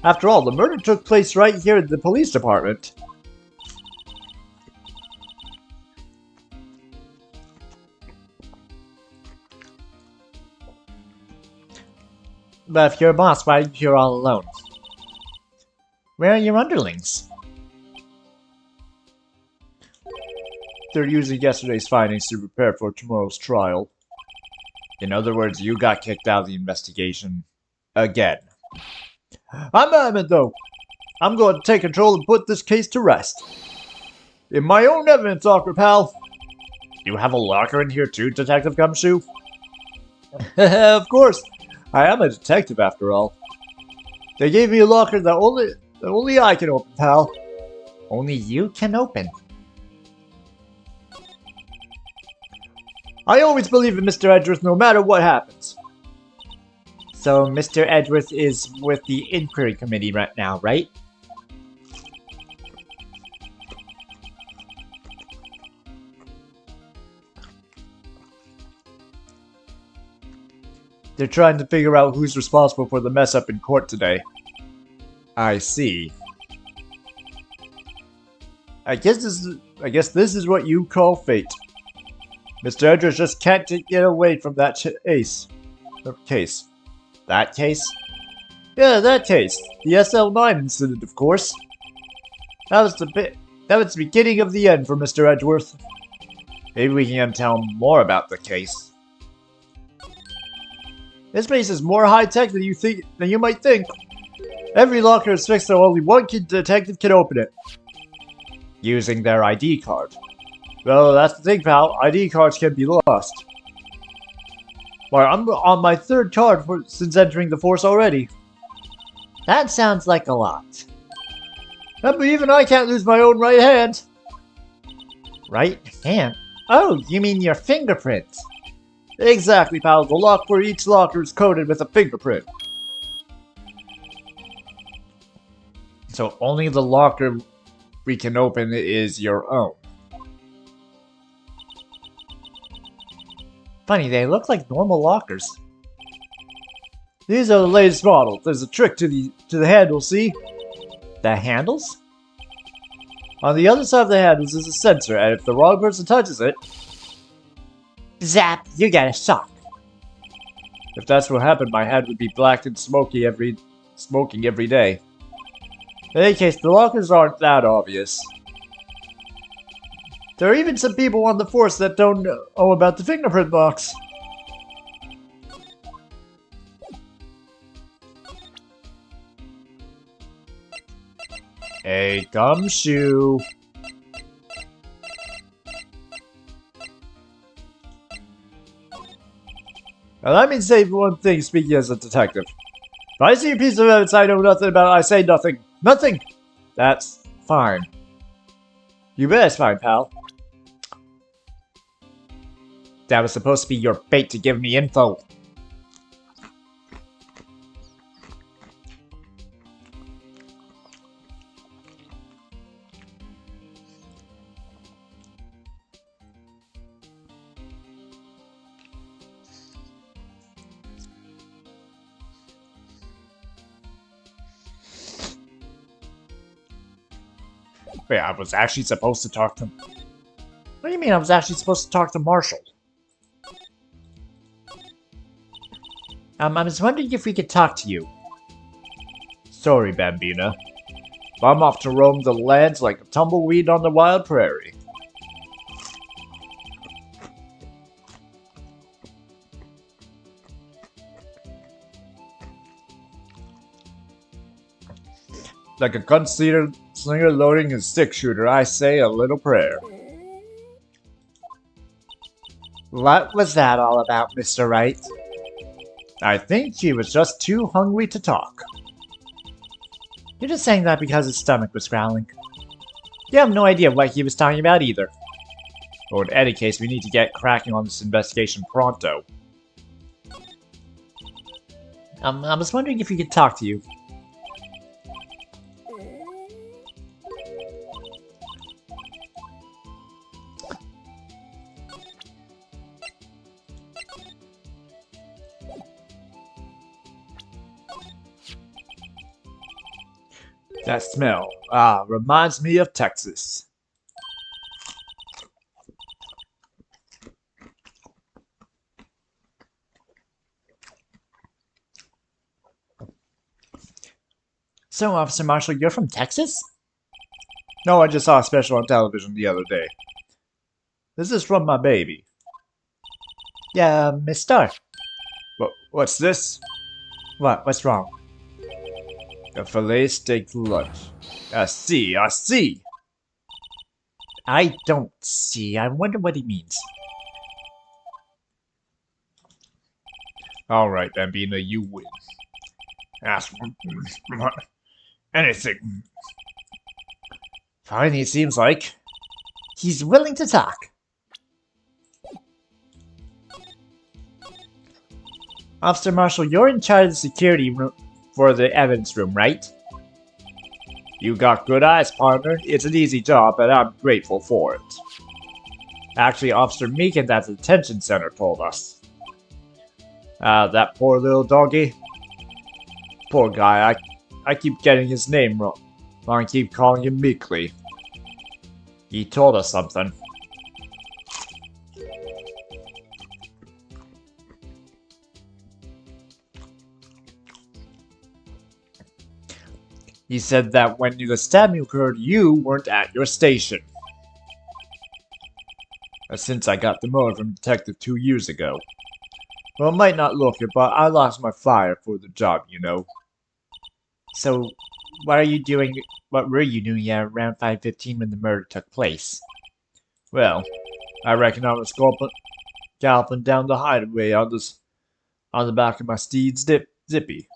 After all, the murder took place right here at the police department. But if you're a boss, why are you here all alone? Where are your underlings? They're using yesterday's findings to prepare for tomorrow's trial. In other words, you got kicked out of the investigation. Again. I'm adamant, though. I'm going to take control and put this case to rest. In my own evidence locker, pal. You have a locker in here too, Detective Gumshoe? Of course. I am a detective, after all. They gave me a locker that only I can open, pal. Only you can open. I always believe in Mr. Edgeworth no matter what happens. So Mr. Edgeworth is with the Inquiry Committee right now, right? They're trying to figure out who's responsible for the mess up in court today. I see. I guess this is what you call fate. Mr. Edgeworth just can't get away from that case. That case? Yeah, that case. The SL9 incident, of course. That was the beginning of the end for Mr. Edgeworth. Maybe we can tell him more about the case. This place is more high-tech than you might think. Every locker is fixed so only one detective can open it. Using their ID card. Well, that's the thing, pal. ID cards can be lost. Well, I'm on my third card since entering the force already. That sounds like a lot. But even I can't lose my own right hand. Right hand? Oh, you mean your fingerprint? Exactly, pal. The lock for each locker is coded with a fingerprint. So only the locker we can open is your own. Funny, they look like normal lockers. These are the latest models. There's a trick to the handle, see? The handles? On the other side of the handles is a sensor, and if the wrong person touches it... Zap! You get a shock. If that's what happened, my head would be black and smoking every day. In any case, the lockers aren't that obvious. There are even some people on the force that don't know about the fingerprint box. A gumshoe. Now let me say one thing speaking as a detective. If I see a piece of evidence I know nothing about, I say nothing. Nothing! That's fine. You bet it's fine, pal. That was supposed to be your bait to give me info. Wait, I was actually supposed to talk to... What do you mean I was actually supposed to talk to Marshall? I was wondering if we could talk to you. Sorry, Bambina. I'm off to roam the lands like a tumbleweed on the wild prairie. Like a gunslinger loading a six-shooter, I say a little prayer. What was that all about, Mr. Wright? I think he was just too hungry to talk. You're just saying that because his stomach was growling. You have no idea what he was talking about either. Or in any case, we need to get cracking on this investigation pronto. I was wondering if we could talk to you. That smell, reminds me of Texas. So, Officer Marshall, you're from Texas? No, I just saw a special on television the other day. This is from my baby. Yeah, Miss Starr. What's this? What's wrong? A filet steak lunch. I see. I don't see. I wonder what he means. Alright, Bambina, you win. Ask anything. Fine, he seems like. He's willing to talk. Officer Marshall, you're in charge of the security room for the evidence room, right? You got good eyes, partner. It's an easy job, and I'm grateful for it. Actually, Officer Meekin at the detention center told us. That poor little doggy. Poor guy, I keep getting his name wrong. I keep calling him Meekly. He told us something. He said that when the stabbing occurred, you weren't at your station. Since I got demoted from detective 2 years ago. Well, it might not look it, but I lost my fire for the job, you know. So, what were you doing at around 5:15 when the murder took place? Well, I reckon I was galloping down the highway on the back of my steed's Zippy.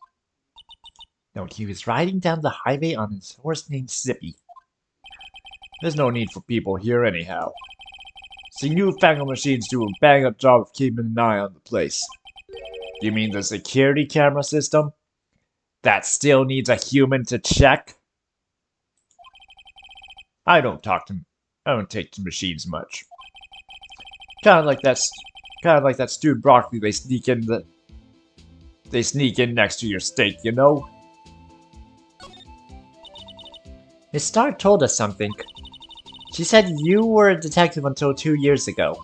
No, he was riding down the highway on his horse named Zippy. There's no need for people here anyhow. See, newfangled machines do a bang-up job of keeping an eye on the place. You mean the security camera system? That still needs a human to check? I don't take to machines much. Kind of like that stewed broccoli they sneak in next to your steak, you know? Miss Starr told us something. She said you were a detective until 2 years ago.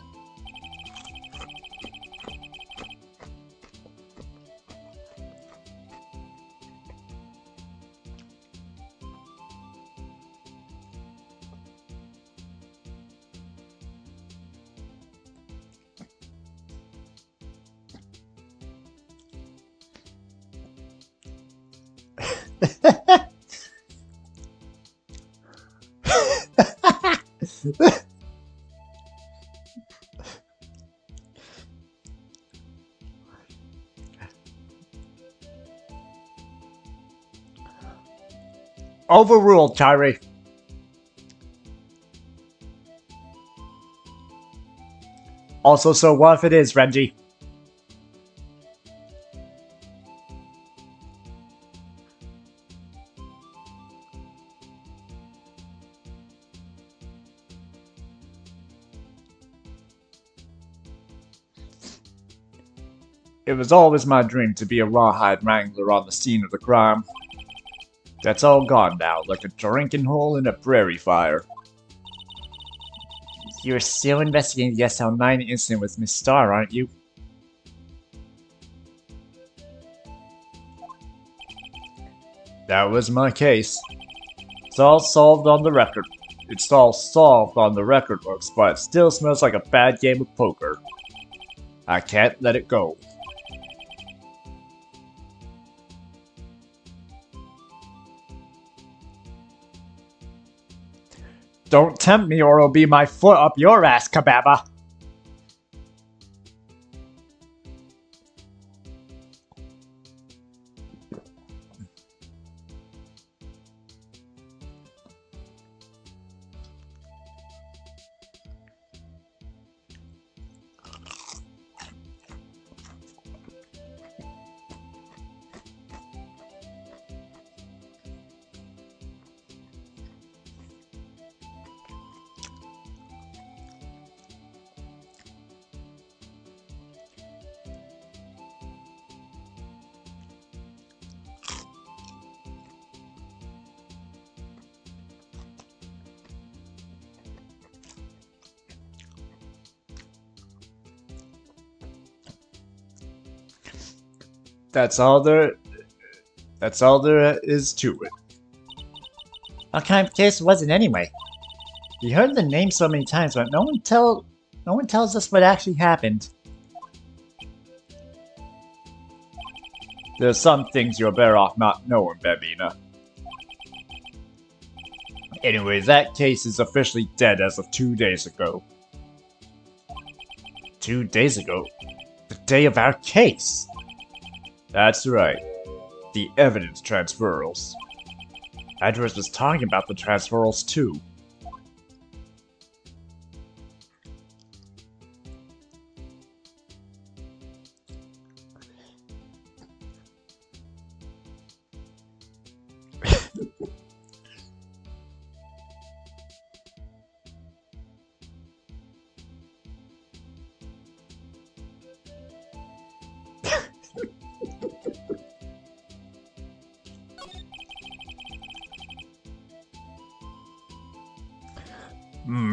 Overruled, Tyree. Also, so what if it is, Renji? It was always my dream to be a rawhide wrangler on the scene of the crime. That's all gone now, like a drinking hole in a prairie fire. You're still investigating the SL9 incident with Miss Starr, aren't you? That was my case. It's all solved on the record. It's all solved on the record books, but it still smells like a bad game of poker. I can't let it go. Don't tempt me or it'll be my foot up your ass, Kababa! That's all there is to it. What kind of case was it anyway? We heard the name so many times, but no one tells us what actually happened. There's some things you're better off not knowing, Bambina. Anyway, that case is officially dead as of 2 days ago. 2 days ago? The day of our case! That's right. The evidence transferals. Edwards was talking about the transferals too.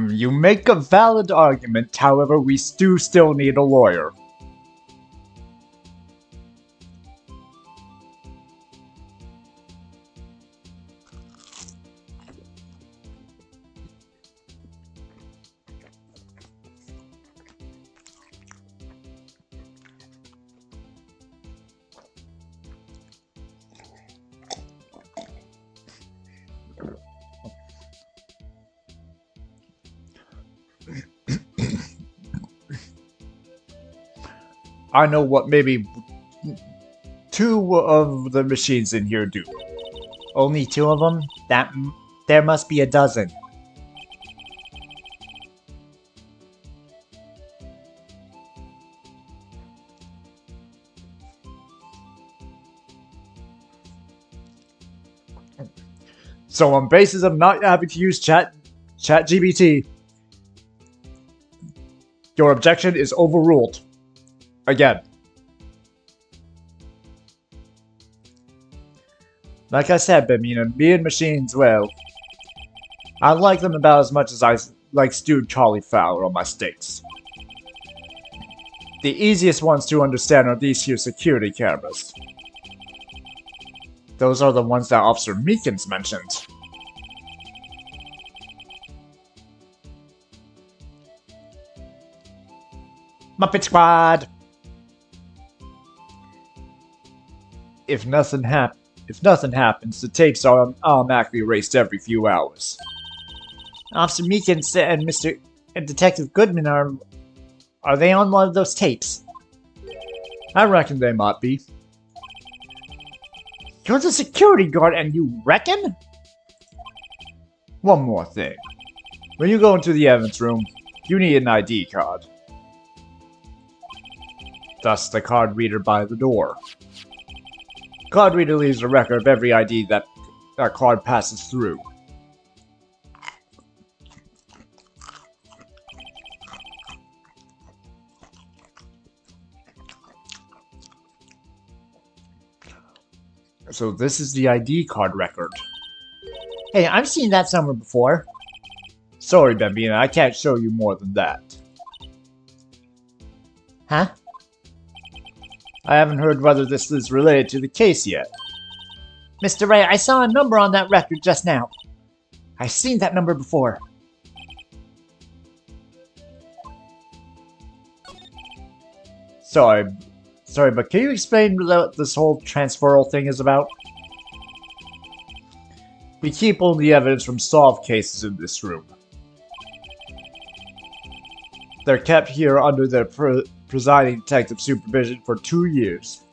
You make a valid argument, however, we do still need a lawyer. I know what maybe 2 of the machines in here do. Only 2 of them? There must be a dozen. So on basis of not having to use ChatGPT, your objection is overruled. Again. Like I said, Bamina, me and machines, well, I like them about as much as I like stewed cauliflower on my steaks. The easiest ones to understand are these here security cameras. Those are the ones that Officer Meekins mentioned. Muppet Squad! If nothing happens, the tapes are automatically erased every few hours. Officer Meekins and Detective Goodman are they on one of those tapes? I reckon they might be. You're the security guard and you reckon? One more thing. When you go into the evidence room, you need an ID card. Thus the card reader by the door. Card reader leaves a record of every ID that card passes through. So this is the ID card record. Hey, I've seen that somewhere before. Sorry, Bambina, I can't show you more than that. Huh? I haven't heard whether this is related to the case yet. Mr. Wright, I saw a number on that record just now. I've seen that number before. Sorry, but can you explain what this whole transferal thing is about? We keep only evidence from solved cases in this room. They're kept here under their presiding detective supervision for 2 years.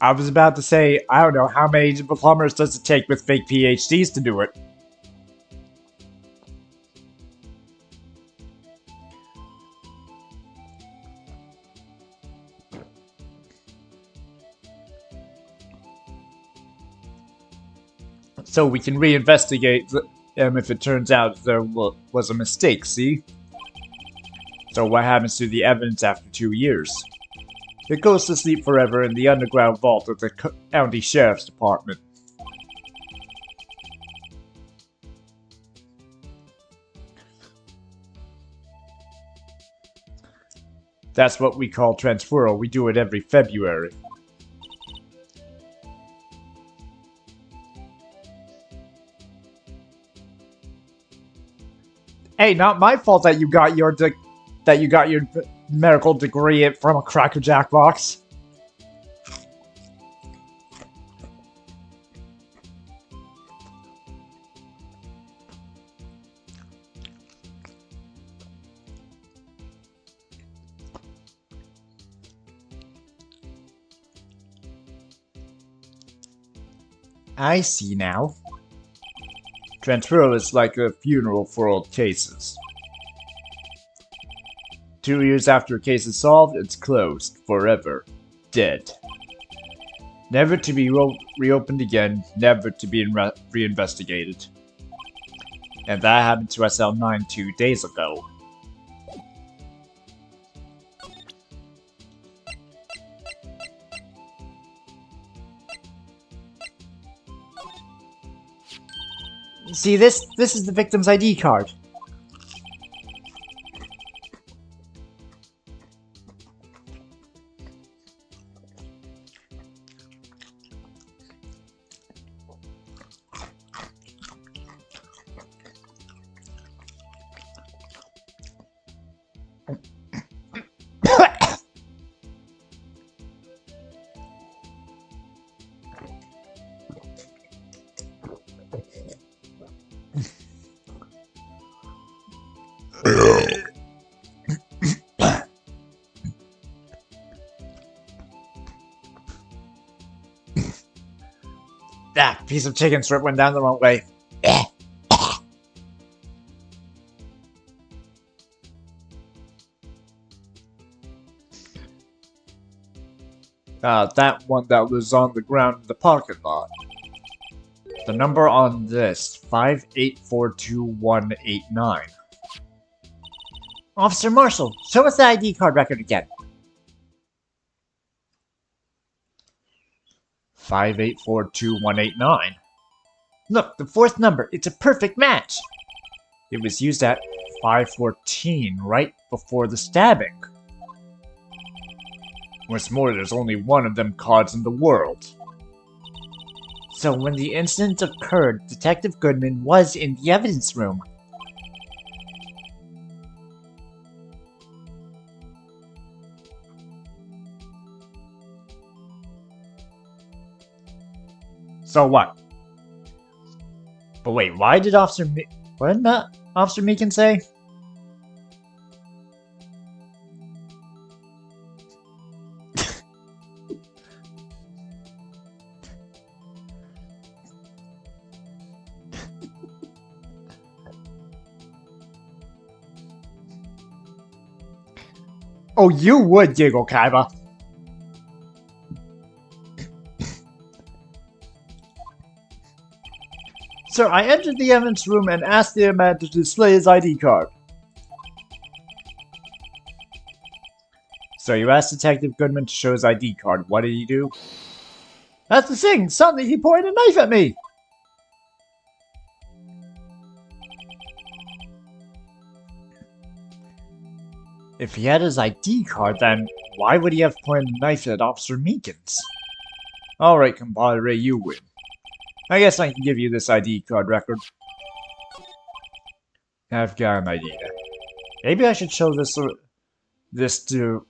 I was about to say, I don't know, how many plumbers does it take with fake PhDs to do it? So we can reinvestigate them if it turns out there was a mistake, see? So what happens to the evidence after 2 years? It goes to sleep forever in the underground vault of the county sheriff's department. That's what we call transferal. We do it every February. Hey, not my fault that you got your medical degree from a Cracker Jack box. I see now. Transferal is like a funeral for old cases. 2 years after a case is solved, it's closed. Forever. Dead. Never to be reopened again, never to be reinvestigated. And that happened to SL9 2 days ago. See, this is the victim's ID card. That piece of chicken strip went down the wrong way. That one that was on the ground in the parking lot. The number on this, 5842-189. Officer Marshall, show us the ID card record again. 5842-189. Look, the fourth number, it's a perfect match. It was used at 5:14, right before the stabbing. What's more, there's only one of them cards in the world. So when the incident occurred, Detective Goodman was in the evidence room. So what? But wait, why did Officer what did Officer Meekin say? Oh, you would giggle, Kaiba. Sir, I entered the evidence room and asked the man to display his ID card. So you asked Detective Goodman to show his ID card. What did he do? That's the thing! Suddenly he pointed a knife at me! If he had his ID card, then why would he have pointed a knife at Officer Meekins? Alright, compadre, you win. I guess I can give you this ID card record. I've got an idea. Maybe I should show this to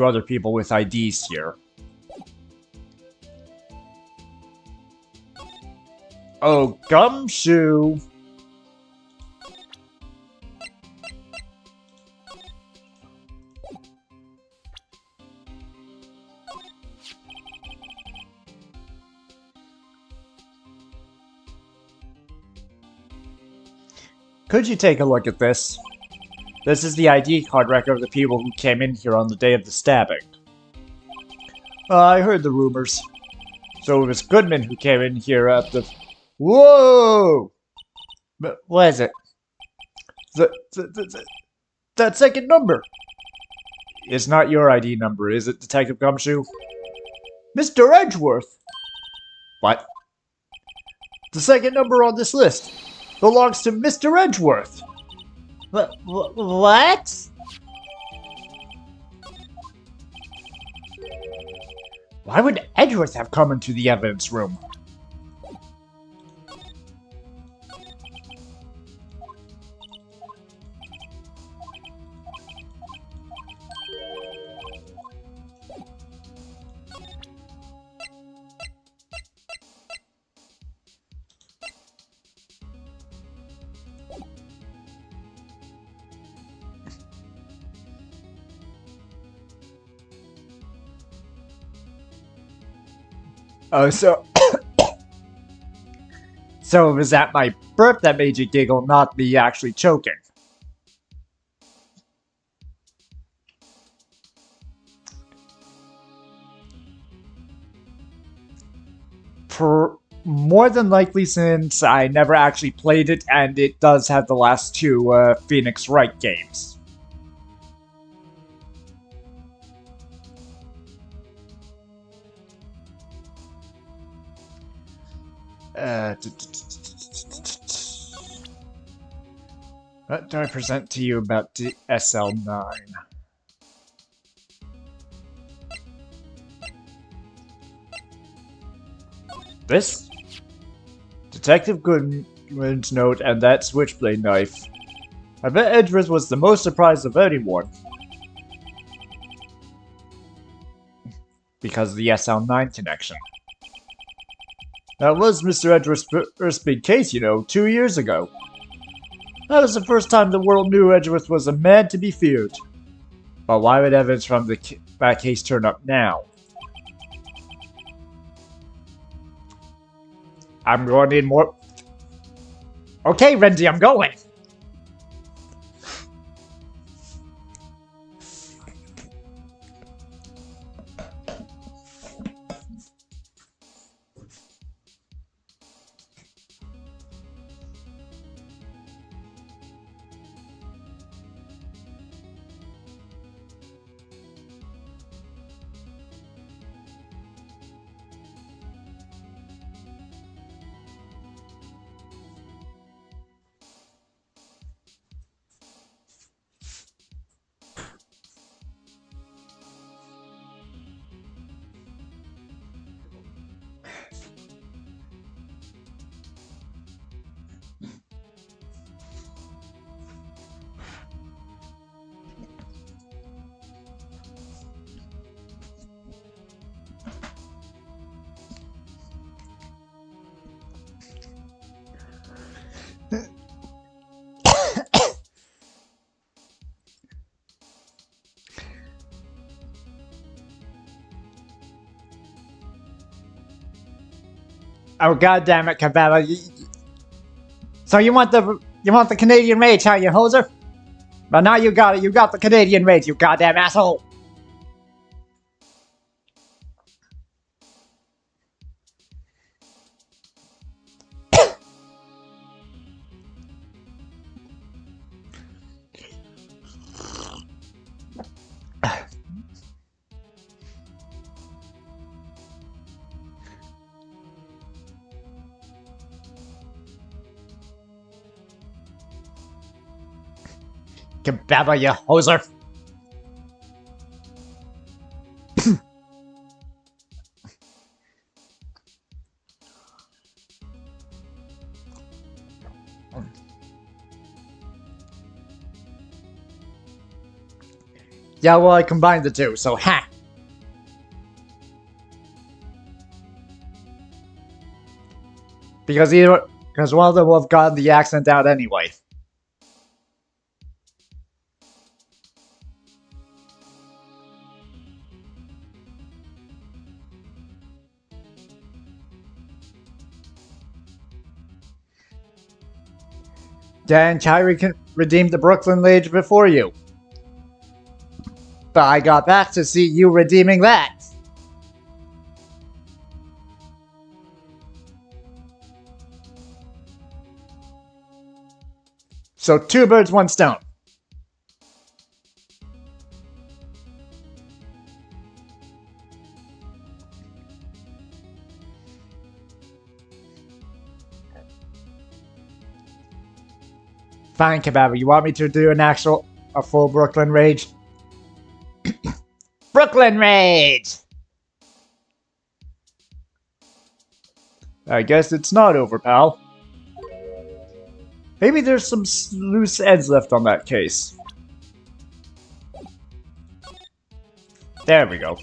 other people with IDs here. Oh, gumshoe! Could you take a look at this? This is the ID card record of the people who came in here on the day of the stabbing. I heard the rumors. So it was Goodman who came in here at the... Whoa! But what is it? That second number! It's not your ID number, is it, Detective Gumshoe? Mr. Edgeworth! What? The second number on this list belongs to Mr. Edgeworth! What? Why would Edgeworth have come into the evidence room? Oh, so... So it was at my burp that made you giggle, not me actually choking. More than likely, since I never actually played it, and it does have the last two Phoenix Wright games. What do I present to you about the SL9? This? Detective Goodman's note and that switchblade knife. I bet Edgeworth was the most surprised of anyone. Because of the SL9 connection. That was Mr. Edgeworth's first big case, you know, 2 years ago. That was the first time the world knew Edgeworth was a man to be feared. But why would evidence from that case turn up now? I'm going to need more. Okay, Rendy, I'm going. Oh, God damn it, Cabela. So you want the Canadian Rage, huh, you hoser? But now you got it. You got the Canadian Rage, you goddamn asshole. Cabela, you hoser. Yeah, well, I combined the two, so ha! Because one of them will have gotten the accent out anyway. Dan Kyrie redeemed the Brooklyn Rage before you. But I got back to see you redeeming that. So 2 birds, 1 stone. Fine, Kebab. You want me to do a full Brooklyn Rage? Brooklyn Rage! I guess it's not over, pal. Maybe there's some loose ends left on that case. There we go.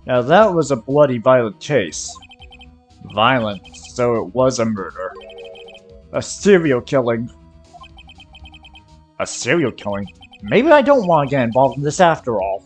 Now that was a bloody violent chase. Violent, so it was a murder. A serial killing. A serial killing? Maybe I don't want to get involved in this after all.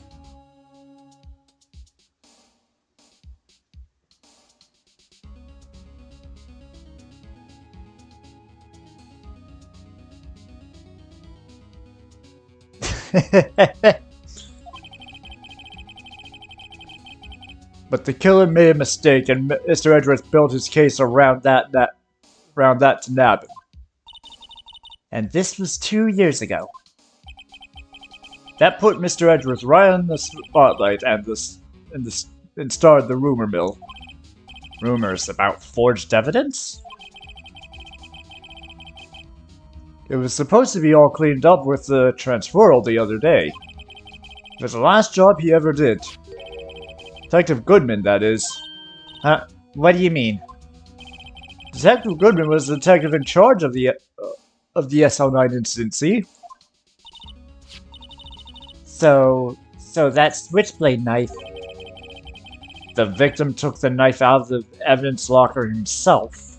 But the killer made a mistake, and Mr. Edgeworth built his case around that to nab him. And this was 2 years ago. That put Mr. Edgeworth right on the spotlight and started the rumor mill. Rumors about forged evidence? It was supposed to be all cleaned up with the transferal the other day. It was the last job he ever did. Detective Goodman, that is. Huh? What do you mean? Detective Goodman was the detective in charge of the SL9 incident, see? So that switchblade knife. The victim took the knife out of the evidence locker himself.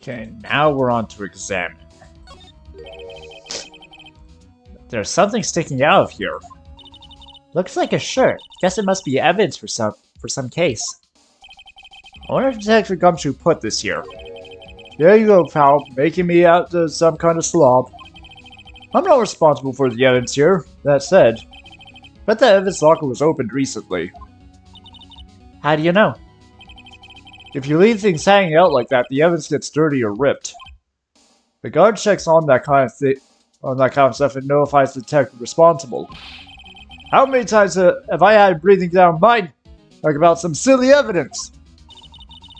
Okay, now we're on to examine. There's something sticking out of here. Looks like a shirt. Guess it must be evidence for some case. I wonder if Detective Gumshoe put this here. There you go, pal, making me out to some kind of slob. I'm not responsible for the evidence here. That said, bet that evidence locker was opened recently. How do you know? If you leave things hanging out like that, the evidence gets dirty or ripped. The guard checks on that kind of stuff and notifies the detective responsible. How many times have I had breathing down my neck about some silly evidence?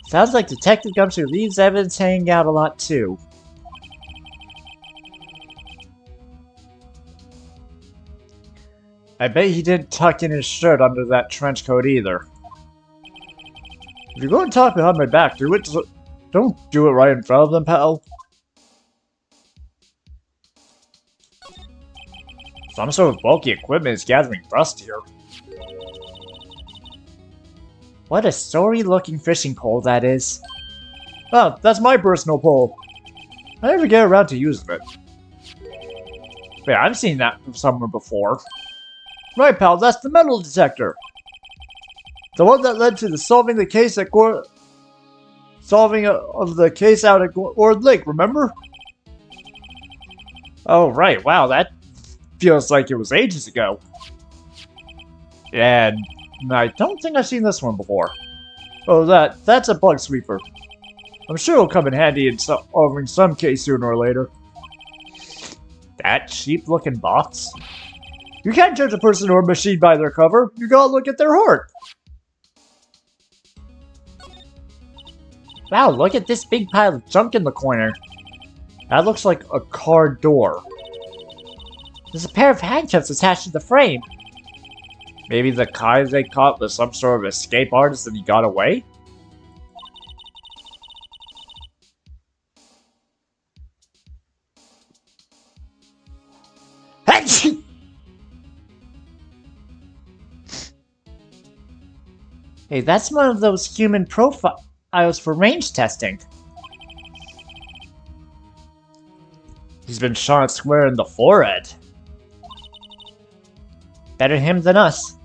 Sounds like Detective Gumshoe leaves evidence hanging out a lot too. I bet he didn't tuck in his shirt under that trench coat either. If you're going to talk behind my back, don't do it right in front of them, pal. Some sort of bulky equipment is gathering rust here. What a sorry-looking fishing pole that is. Oh, that's my personal pole. I never get around to using it. Wait, I've seen that from somewhere before. Right, pal, that's the metal detector. The one that led to the solving the case at of the case out at Ord Lake, remember? Oh, right, wow, that feels like it was ages ago. And I don't think I've seen this one before. Oh, that's a bug sweeper. I'm sure it'll come in handy in solving some case sooner or later. That cheap-looking box? You can't judge a person or a machine by their cover. You gotta look at their heart. Wow, look at this big pile of junk in the corner. That looks like a car door. There's a pair of handcuffs attached to the frame. Maybe the guy they caught was some sort of escape artist and he got away? Hey, that's one of those human profiles for range testing. He's been shot square in the forehead. Better him than us.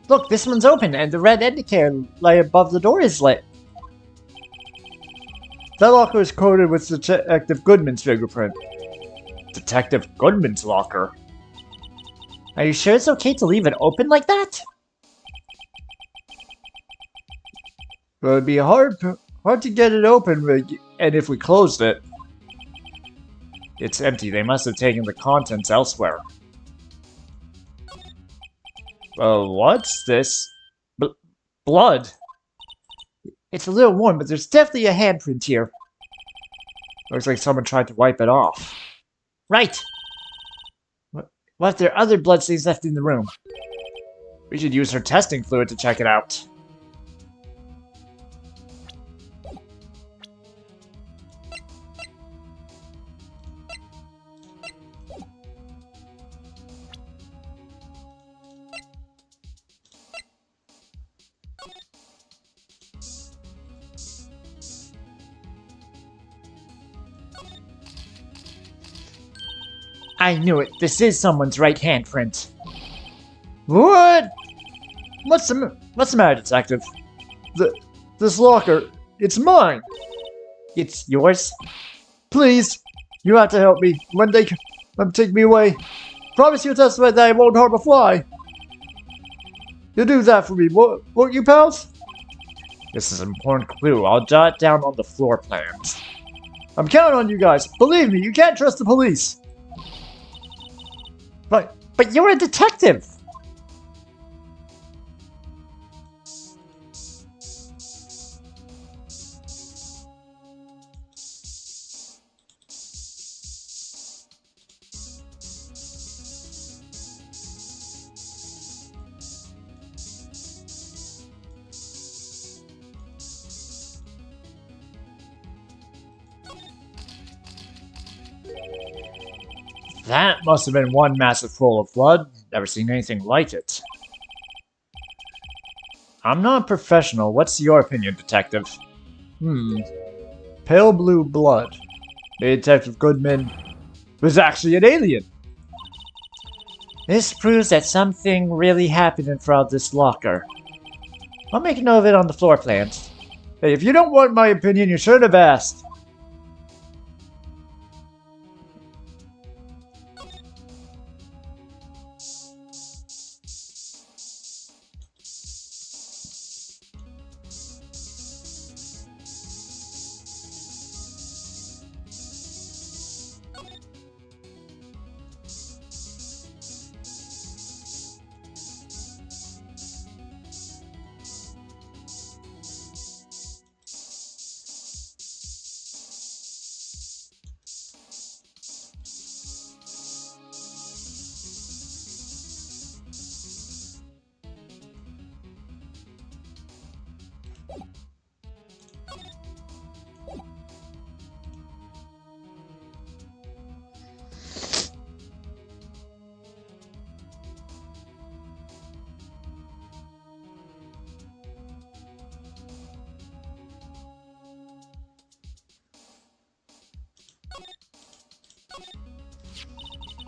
Look, this one's open and the red indicator light above the door is lit. That locker is coated with Detective Goodman's fingerprint. Detective Goodman's locker? Are you sure it's okay to leave it open like that? Well, it'd be hard to get it open, and if we closed it... It's empty. They must have taken the contents elsewhere. What's this? Blood. It's a little warm, but there's definitely a handprint here. Looks like someone tried to wipe it off. Right! What if there are other bloodstains left in the room? We should use her testing fluid to check it out. I knew it. This is someone's right handprint. What? What's the matter, Detective? This locker, it's mine. It's yours? Please, you have to help me. When they come take me away, promise you'll testify that I won't harm a fly. You'll do that for me, won't you, pals? This is an important clue. I'll jot it down on the floor plans. I'm counting on you guys. Believe me, you can't trust the police. But you're a detective! That must have been one massive pool of blood. Never seen anything like it. I'm not a professional. What's your opinion, Detective? Pale blue blood. Detective Goodman was actually an alien. This proves that something really happened in front of this locker. I'll make a note of it on the floor plans. Hey, if you don't want my opinion, you should have asked.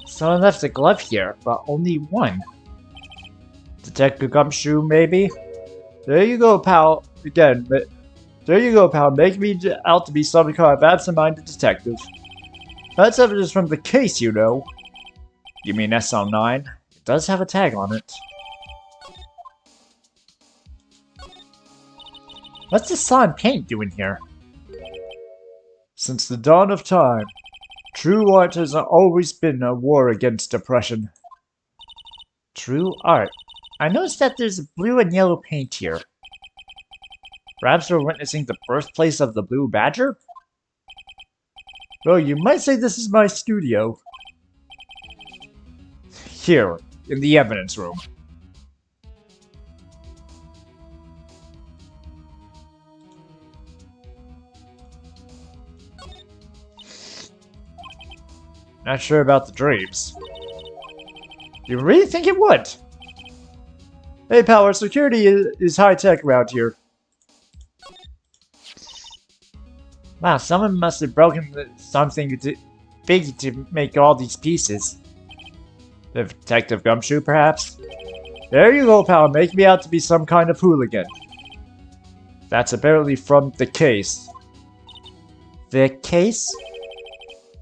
Someone left a glove here, but only one. Detective Gumshoe, maybe? There you go, pal. Again, there you go, pal. Make me out to be some kind of absent-minded detective. That's evidence from the case, you know. You mean SL9? It does have a tag on it. What's this slime paint doing here? Since the dawn of time, true art has always been a war against oppression. True art. I noticed that there's blue and yellow paint here. Perhaps we're witnessing the birthplace of the Blue Badger? Well, you might say this is my studio. Here, in the evidence room. Not sure about the dreams. You really think it would? Hey pal, our security is high-tech around here. Wow, someone must have broken something big to make all these pieces. Detective Gumshoe, perhaps? There you go, pal. Make me out to be some kind of hooligan. That's apparently from the case. The case?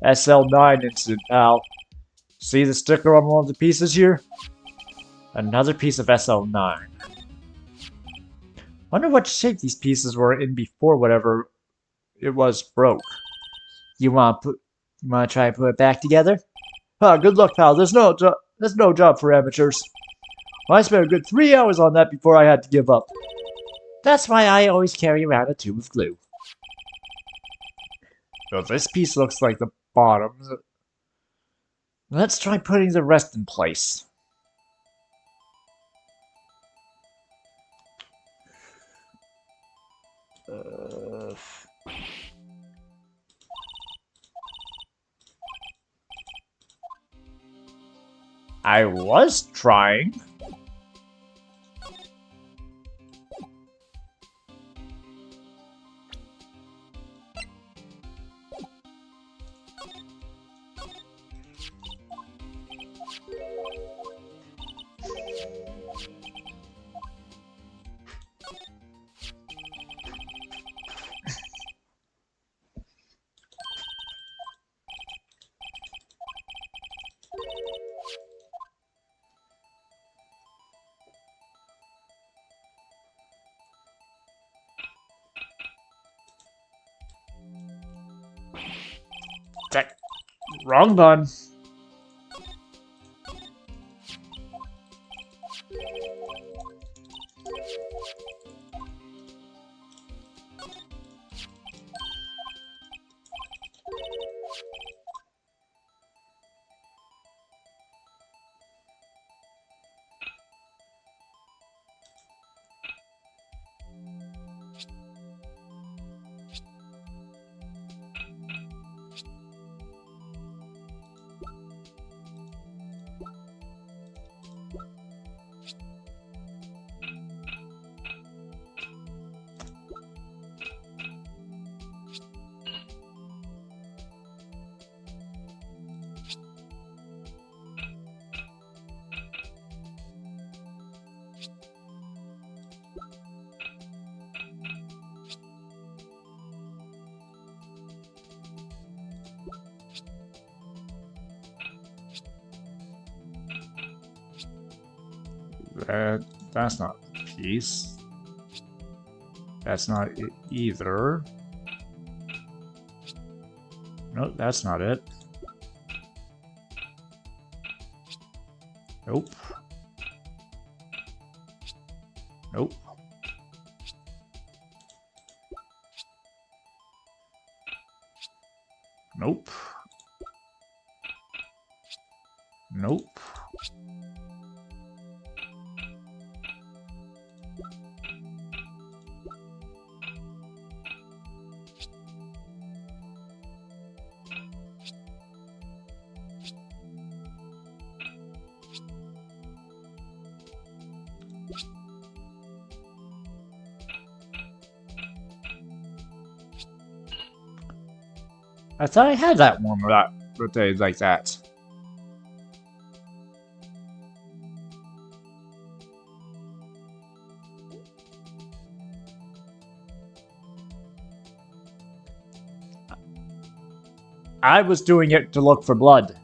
SL9 incident, pal. See the sticker on one of the pieces here? Another piece of SL9. Wonder what shape these pieces were in before whatever it was broke. You wanna try and put it back together? Ah, good luck, pal. There's no job for amateurs. I spent a good 3 hours on that before I had to give up. That's why I always carry around a tube of glue. So this piece looks like the bottom. Let's try putting the rest in place. I was trying. Wrong button. That's not a piece. That's not it either. Nope, that's not it. Nope. Nope. Nope. Nope. I thought I had that one that rotated like that. I was doing it to look for blood.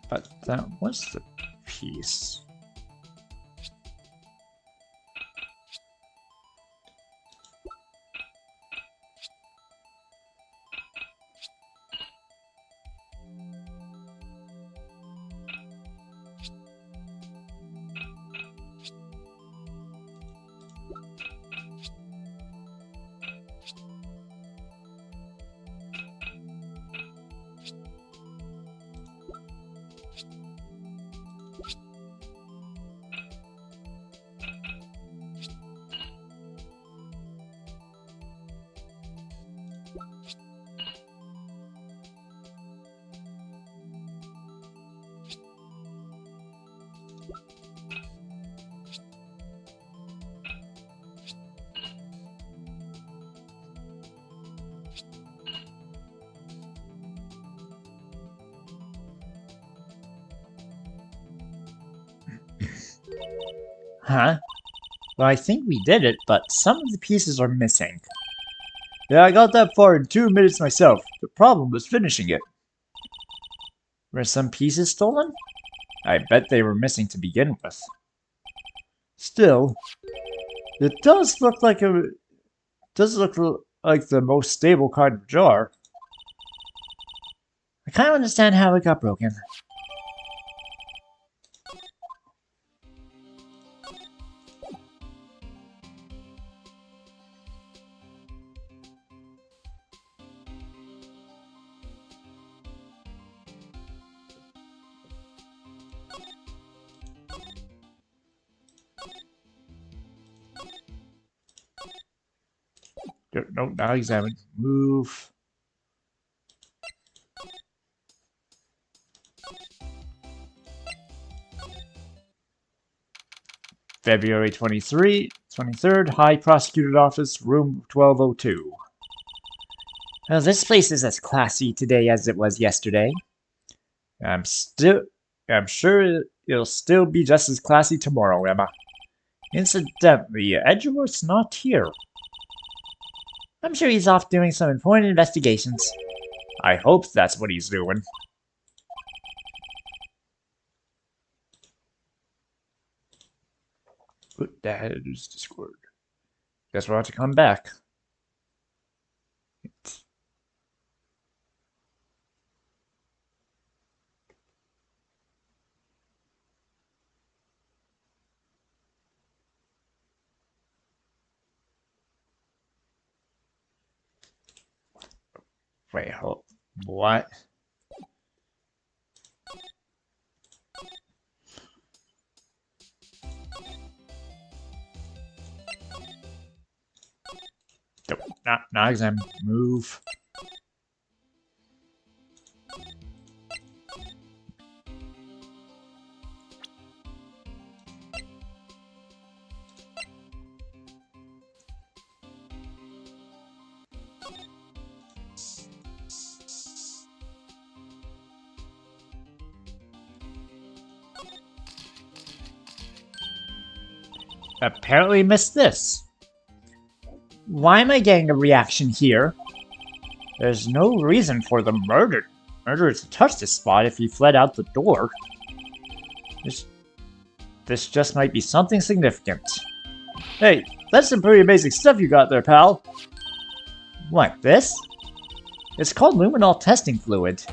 But that was the piece. Huh? Well, I think we did it, but some of the pieces are missing. Yeah, I got that far in 2 minutes myself. The problem was finishing it. Were some pieces stolen? I bet they were missing to begin with. Still, it does look like like the most stable kind of jar. I kind of understand how it got broken. No, now examine. Move. February 23rd, High Prosecutor's Office, room 1202. Well, this place is as classy today as it was yesterday. I'm sure it'll still be just as classy tomorrow, Emma. Incidentally, Edgeworth's not here. I'm sure he's off doing some important investigations. I hope that's what he's doing. Put that is Discord. Guess we'll have to come back. Wait, hold. What? Not exam. Move. apparently missed this. Why am I getting a reaction here? There's no reason for the murderer to touch this spot if he fled out the door. This just might be something significant. Hey, that's some pretty amazing stuff you got there, pal. What, this? It's called luminol testing fluid.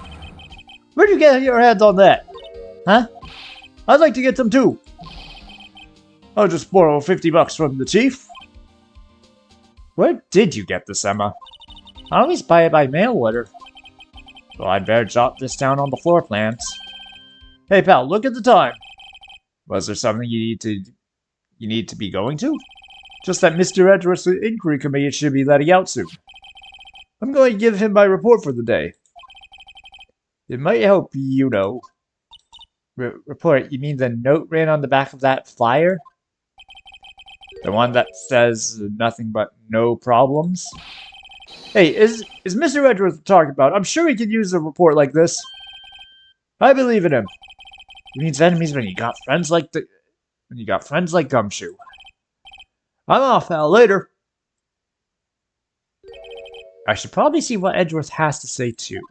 Where'd you get your hands on that? Huh? I'd like to get some too. I'll just borrow $50 from the chief. Where did you get this, Emma? I always buy it by mail order. Well, I'd better jot this down on the floor plans. Hey, pal, look at the time. Was there something you need to be going to? Just that Mr. Edgeworth's inquiry committee should be letting out soon. I'm going to give him my report for the day. It might help, you know. Report, you mean the note written on the back of that flyer? The one that says nothing but no problems? Hey, is Mr. Edgeworth talking about? I'm sure he could use a report like this. I believe in him. He needs enemies when you got friends like Gumshoe. I'm off, pal. Later. I should probably see what Edgeworth has to say too.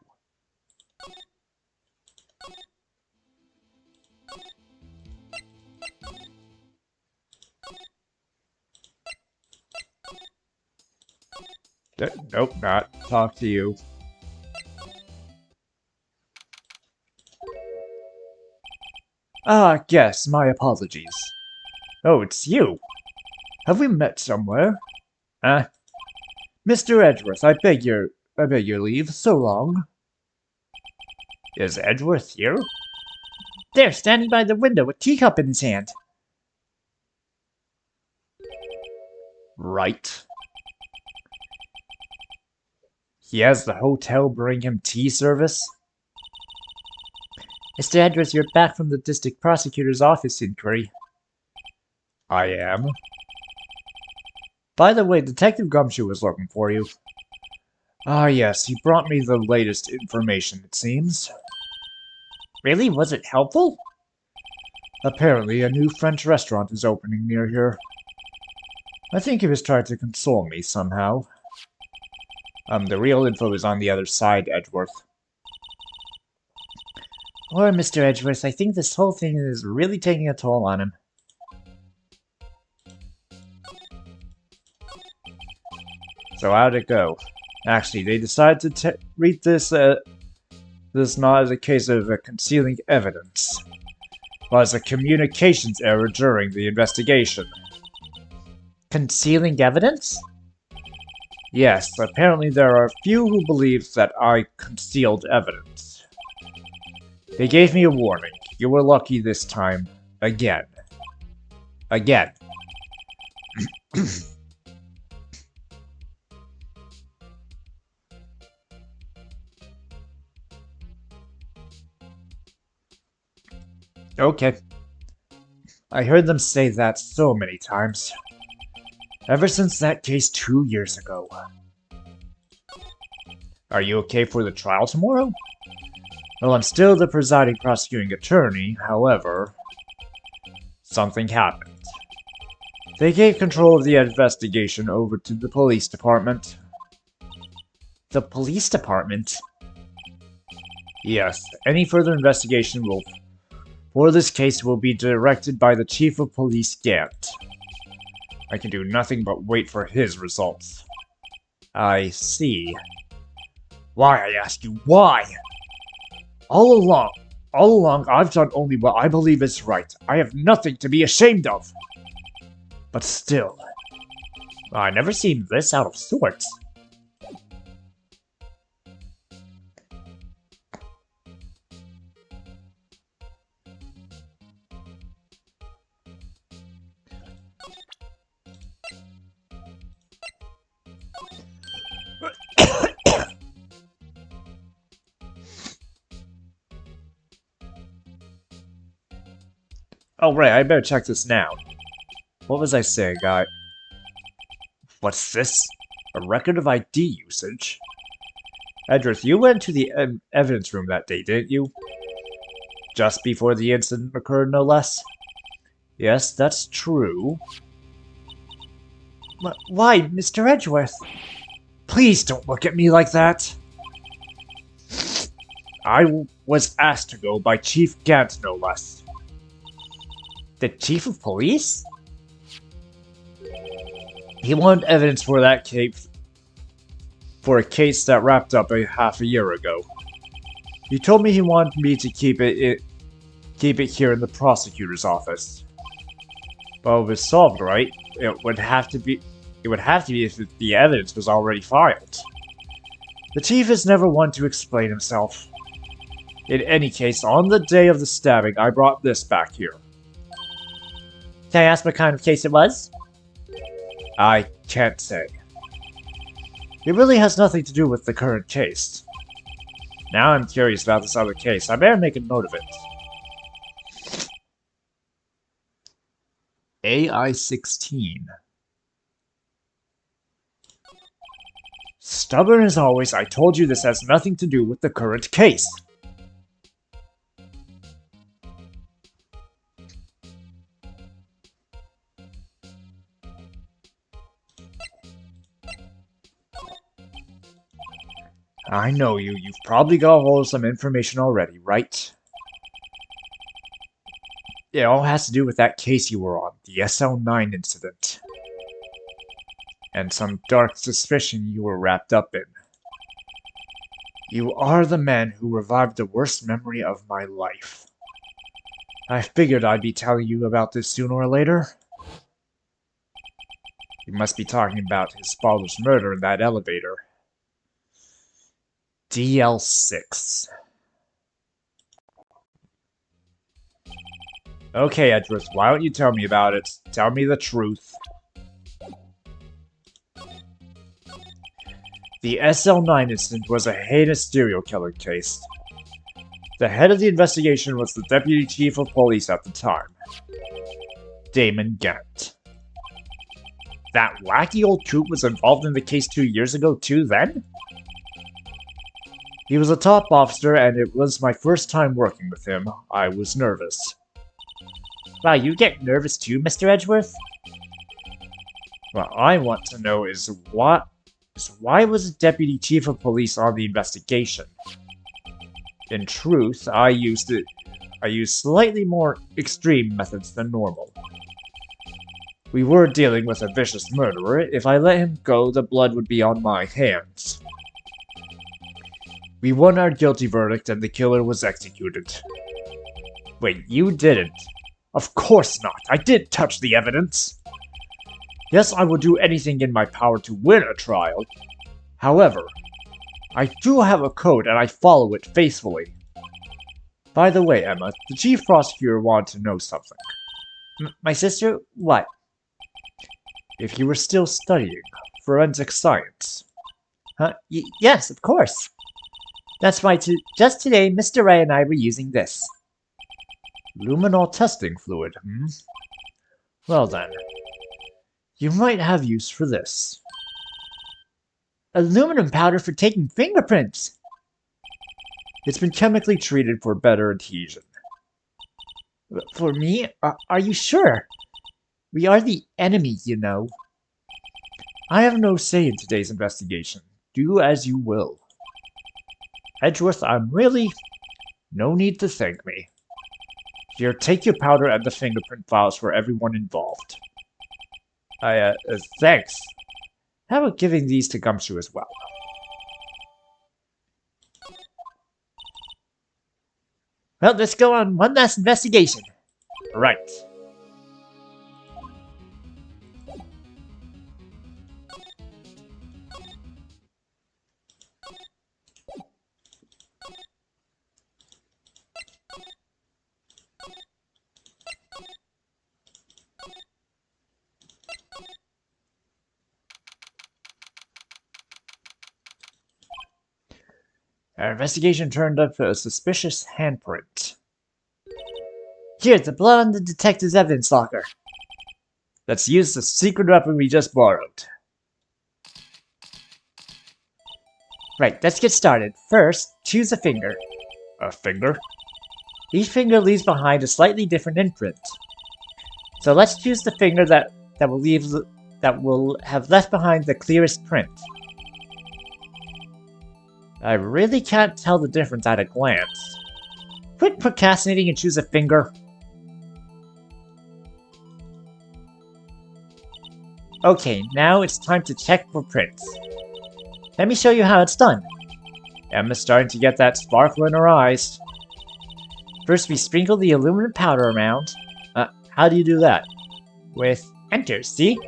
Nope, not talk to you. Ah, yes, my apologies. Oh, it's you. Have we met somewhere? Mr. Edgeworth, I beg your leave. So long. Is Edgeworth here? There, standing by the window, a teacup in his hand. Right. He has the hotel bring him tea service? Mr. Edgeworth, you're back from the district prosecutor's office inquiry. I am. By the way, Detective Gumshoe was looking for you. Ah, yes, he brought me the latest information, it seems. Really? Was it helpful? Apparently, a new French restaurant is opening near here. I think he was trying to console me somehow. The real info is on the other side, Edgeworth. Poor Mr. Edgeworth, I think this whole thing is really taking a toll on him. So how'd it go? Actually, they decided to read this not as a case of concealing evidence, but as a communications error during the investigation. Concealing evidence? Yes, apparently there are a few who believe that I concealed evidence. They gave me a warning. You were lucky this time. Again. Again. Okay. I heard them say that so many times. Ever since that case 2 years ago. Are you okay for the trial tomorrow? Well, I'm still the presiding prosecuting attorney, however, something happened. They gave control of the investigation over to the police department. The police department? Yes, any further investigation for this case will be directed by the Chief of Police Gant. I can do nothing but wait for his results. I see. Why, I ask you, why? All along, I've done only what I believe is right. I have nothing to be ashamed of. But still, I never seem this out of sorts. Oh, right, I better check this now. What was I saying, guy? What's this? A record of ID usage? Edgeworth, you went to the evidence room that day, didn't you? Just before the incident occurred, no less? Yes, that's true. Why, Mr. Edgeworth? Please don't look at me like that. I was asked to go by Chief Gant, no less. The Chief of Police? He wanted evidence for that case, for a case that wrapped up half a year ago. He told me he wanted me to keep it here in the prosecutor's office. Well, it was solved, right? It would have to be if the evidence was already filed. The chief is never one to explain himself. In any case, on the day of the stabbing, I brought this back here. Can I ask what kind of case it was? I can't say. It really has nothing to do with the current case. Now I'm curious about this other case. I better make a note of it. AI-16. Stubborn as always, I told you this has nothing to do with the current case. I know you. You've probably got hold of some information already, right? It all has to do with that case you were on, the SL9 incident. And some dark suspicion you were wrapped up in. You are the man who revived the worst memory of my life. I figured I'd be telling you about this sooner or later. You must be talking about his father's murder in that elevator. DL6. Okay, Edgeworth, why don't you tell me about it? Tell me the truth. The SL9 incident was a heinous serial killer case. The head of the investigation was the Deputy Chief of Police at the time, Damon Gant. That wacky old coot was involved in the case 2 years ago too, then? He was a top officer, and it was my first time working with him. I was nervous. Wow, you get nervous too, Mr. Edgeworth? What I want to know is why was the Deputy Chief of Police on the investigation? In truth, I used slightly more extreme methods than normal. We were dealing with a vicious murderer. If I let him go, the blood would be on my hands. We won our guilty verdict and the killer was executed. Wait, you didn't? Of course not! I didn't touch the evidence! Yes, I will do anything in my power to win a trial. However, I do have a code and I follow it faithfully. By the way, Emma, the chief prosecutor wanted to know something. My sister? What? If you were still studying forensic science. Huh? Yes, of course. That's why just today, Mr. Wright and I were using this. Luminol testing fluid, hmm? Well then, you might have use for this. Aluminum powder for taking fingerprints! It's been chemically treated for better adhesion. For me? Are you sure? We are the enemy, you know. I have no say in today's investigation. Do as you will. Edgeworth, I'm really... no need to thank me. Here, take your powder and the fingerprint files for everyone involved. Thanks. How about giving these to Gumshoe as well? Well, let's go on one last investigation. Right. Our investigation turned up a suspicious handprint. Here's the blood on the detective's evidence locker. Let's use the secret weapon we just borrowed. Right, let's get started. First, choose a finger. A finger? Each finger leaves behind a slightly different imprint. So let's choose the finger that will leave that will have left behind the clearest print. I really can't tell the difference at a glance. Quit procrastinating and choose a finger. Okay, now it's time to check for prints. Let me show you how it's done. Emma's starting to get that sparkle in her eyes. First, we sprinkle the aluminum powder around. How do you do that? With enter, see?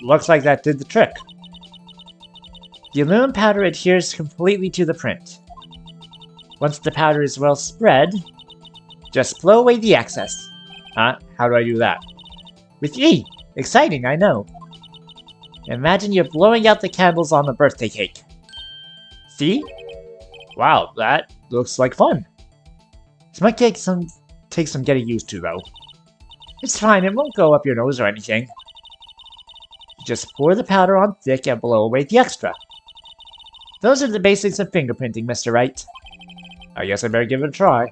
Looks like that did the trick. The aluminum powder adheres completely to the print. Once the powder is well spread, just blow away the excess. How do I do that? With E! Exciting, I know. Imagine you're blowing out the candles on the birthday cake. See? Wow, that looks like fun. This might take some getting used to, though. It's fine, it won't go up your nose or anything. Just pour the powder on thick and blow away the extra. Those are the basics of fingerprinting, Mr. Wright. I guess I better give it a try.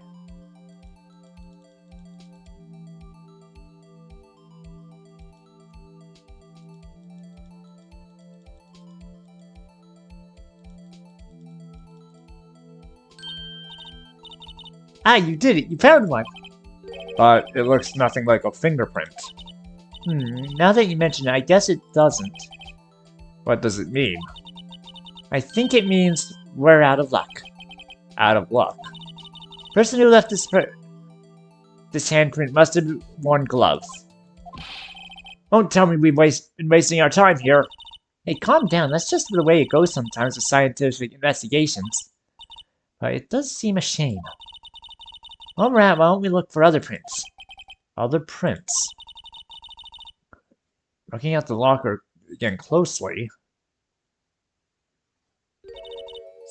You did it! You found one! But it looks nothing like a fingerprint. Now that you mention it, I guess it doesn't. What does it mean? I think it means we're out of luck. Out of luck? Person who left this handprint must have worn gloves. Don't tell me we've been wasting our time here. Hey, calm down. That's just the way it goes sometimes with scientific investigations. But it does seem a shame. Alright, why don't we look for other prints? Other prints. Looking at the locker again closely.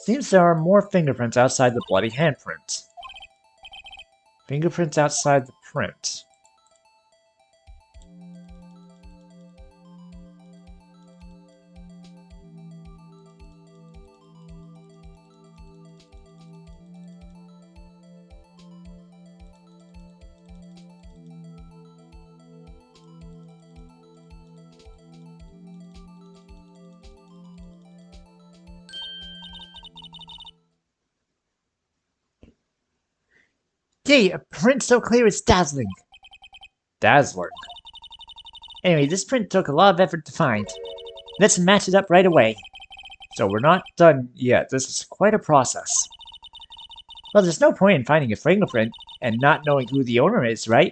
Seems there are more fingerprints outside the bloody handprint. Fingerprints outside the print. Gee, a print so clear it's dazzling. Dazzling? Anyway, this print took a lot of effort to find. Let's match it up right away. So we're not done yet. This is quite a process. Well, there's no point in finding a fingerprint and not knowing who the owner is, right?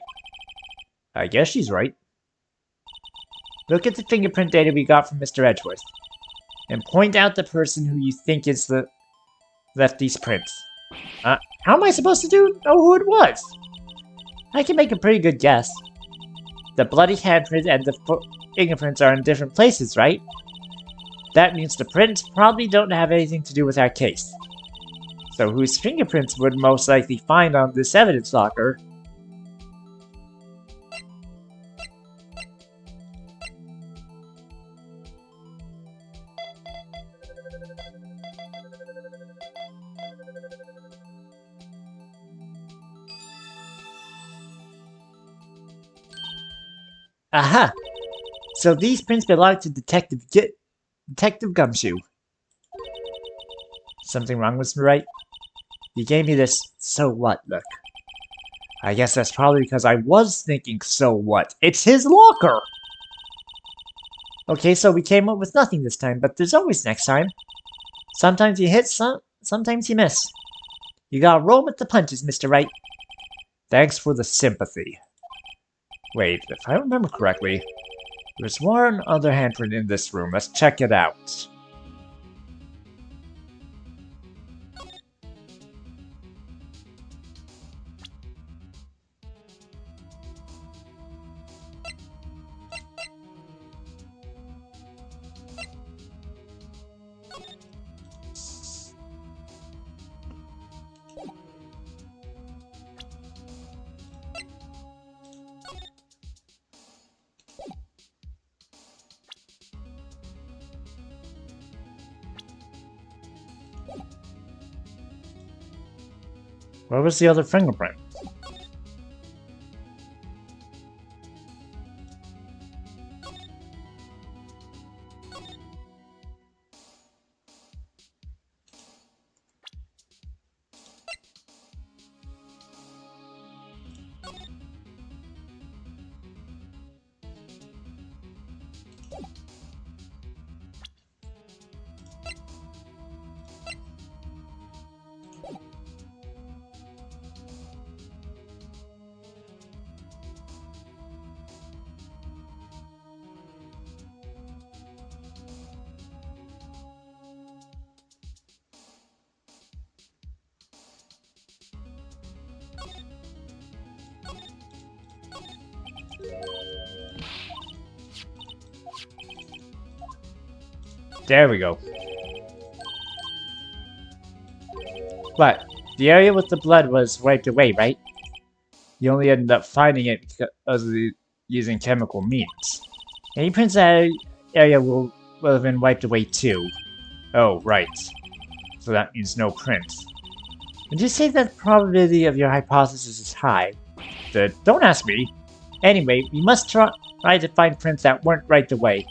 I guess she's right. Look at the fingerprint data we got from Mr. Edgeworth. And point out the person who you think is left these prints. How am I supposed to know who it was? I can make a pretty good guess. The bloody handprint and the fingerprints are in different places, right? That means the prints probably don't have anything to do with our case. So whose fingerprints would most likely find on this evidence locker? Aha! So these prints belong to Detective Gumshoe. Something wrong with me, right? He gave me this so what look. I guess that's probably because I was thinking so what. It's his locker! Okay, so we came up with nothing this time, but there's always next time. Sometimes you hit, sometimes you miss. You gotta roll with the punches, Mr. Wright. Thanks for the sympathy. Wait, if I remember correctly, there's one other handprint in this room. Let's check it out. Where was the other fingerprint? There we go. But the area with the blood was wiped away, right? You only ended up finding it because of using chemical means. Any prints that area will have been wiped away too. Oh, right. So that means no prints. Would you say that the probability of your hypothesis is high? Don't ask me. Anyway, we must try to find prints that weren't wiped away.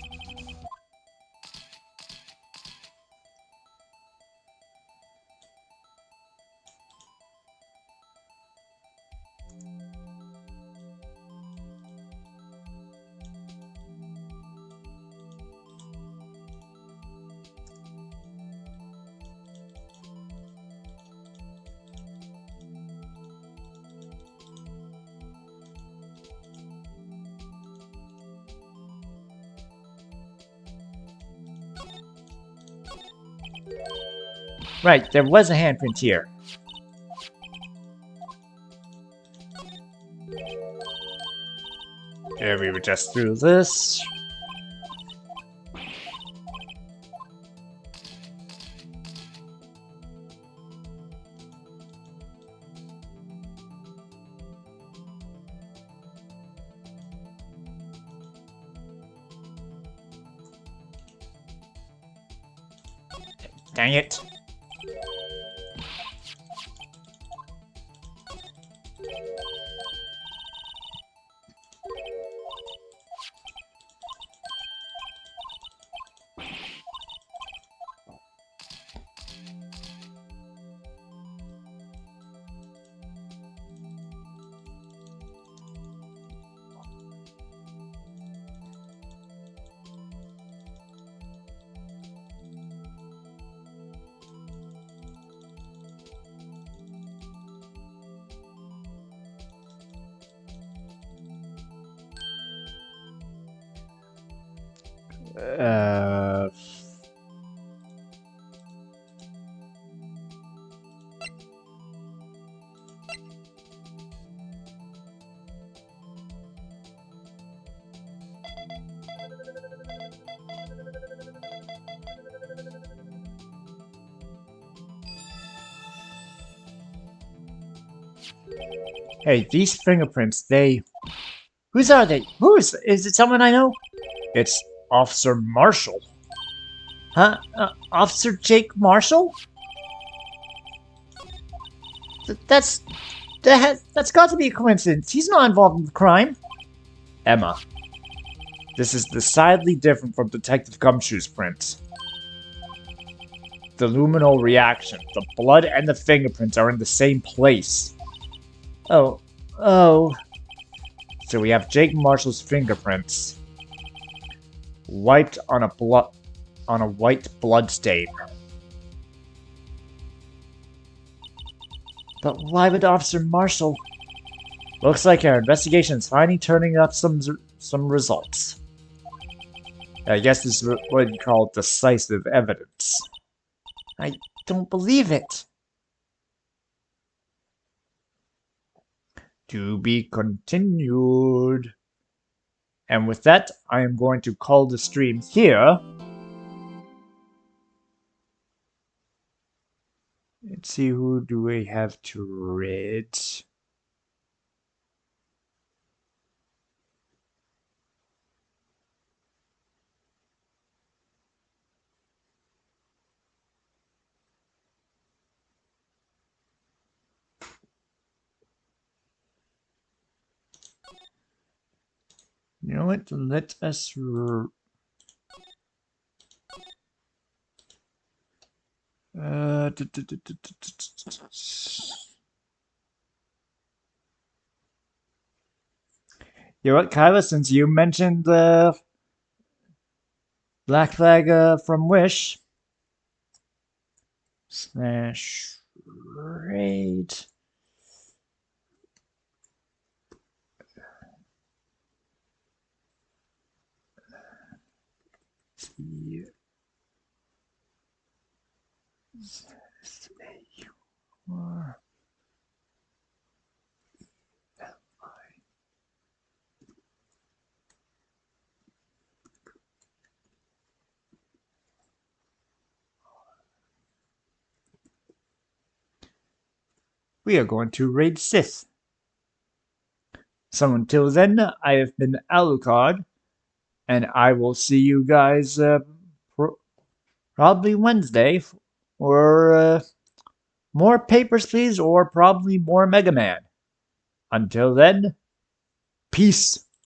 Right, there was a handprint here. Here we were just through this. Dang it. Uh... Hey, these fingerprints, Whose are they? Whose? Is it someone I know? It's Officer Marshall. Huh? Officer Jake Marshall? That's got to be a coincidence. He's not involved in the crime. Emma. This is decidedly different from Detective Gumshoe's print. The luminal reaction. The blood and the fingerprints are in the same place. Oh. So we have Jake Marshall's fingerprints wiped on a white blood stain. But why would Officer Marshall? Looks like our investigation is finally turning up some results. I guess this is what you call decisive evidence. I don't believe it. To be continued. And with that, I am going to call the stream here. Let's see, who do we have to read? You know what? Let us. You know what, Kyla? Since you mentioned the Black Flag from Wish / raid. we are going to raid Sith. So until then, I have been Alucard, and I will see you guys probably Wednesday for more Papers, Please, or probably more Mega Man. Until then, peace.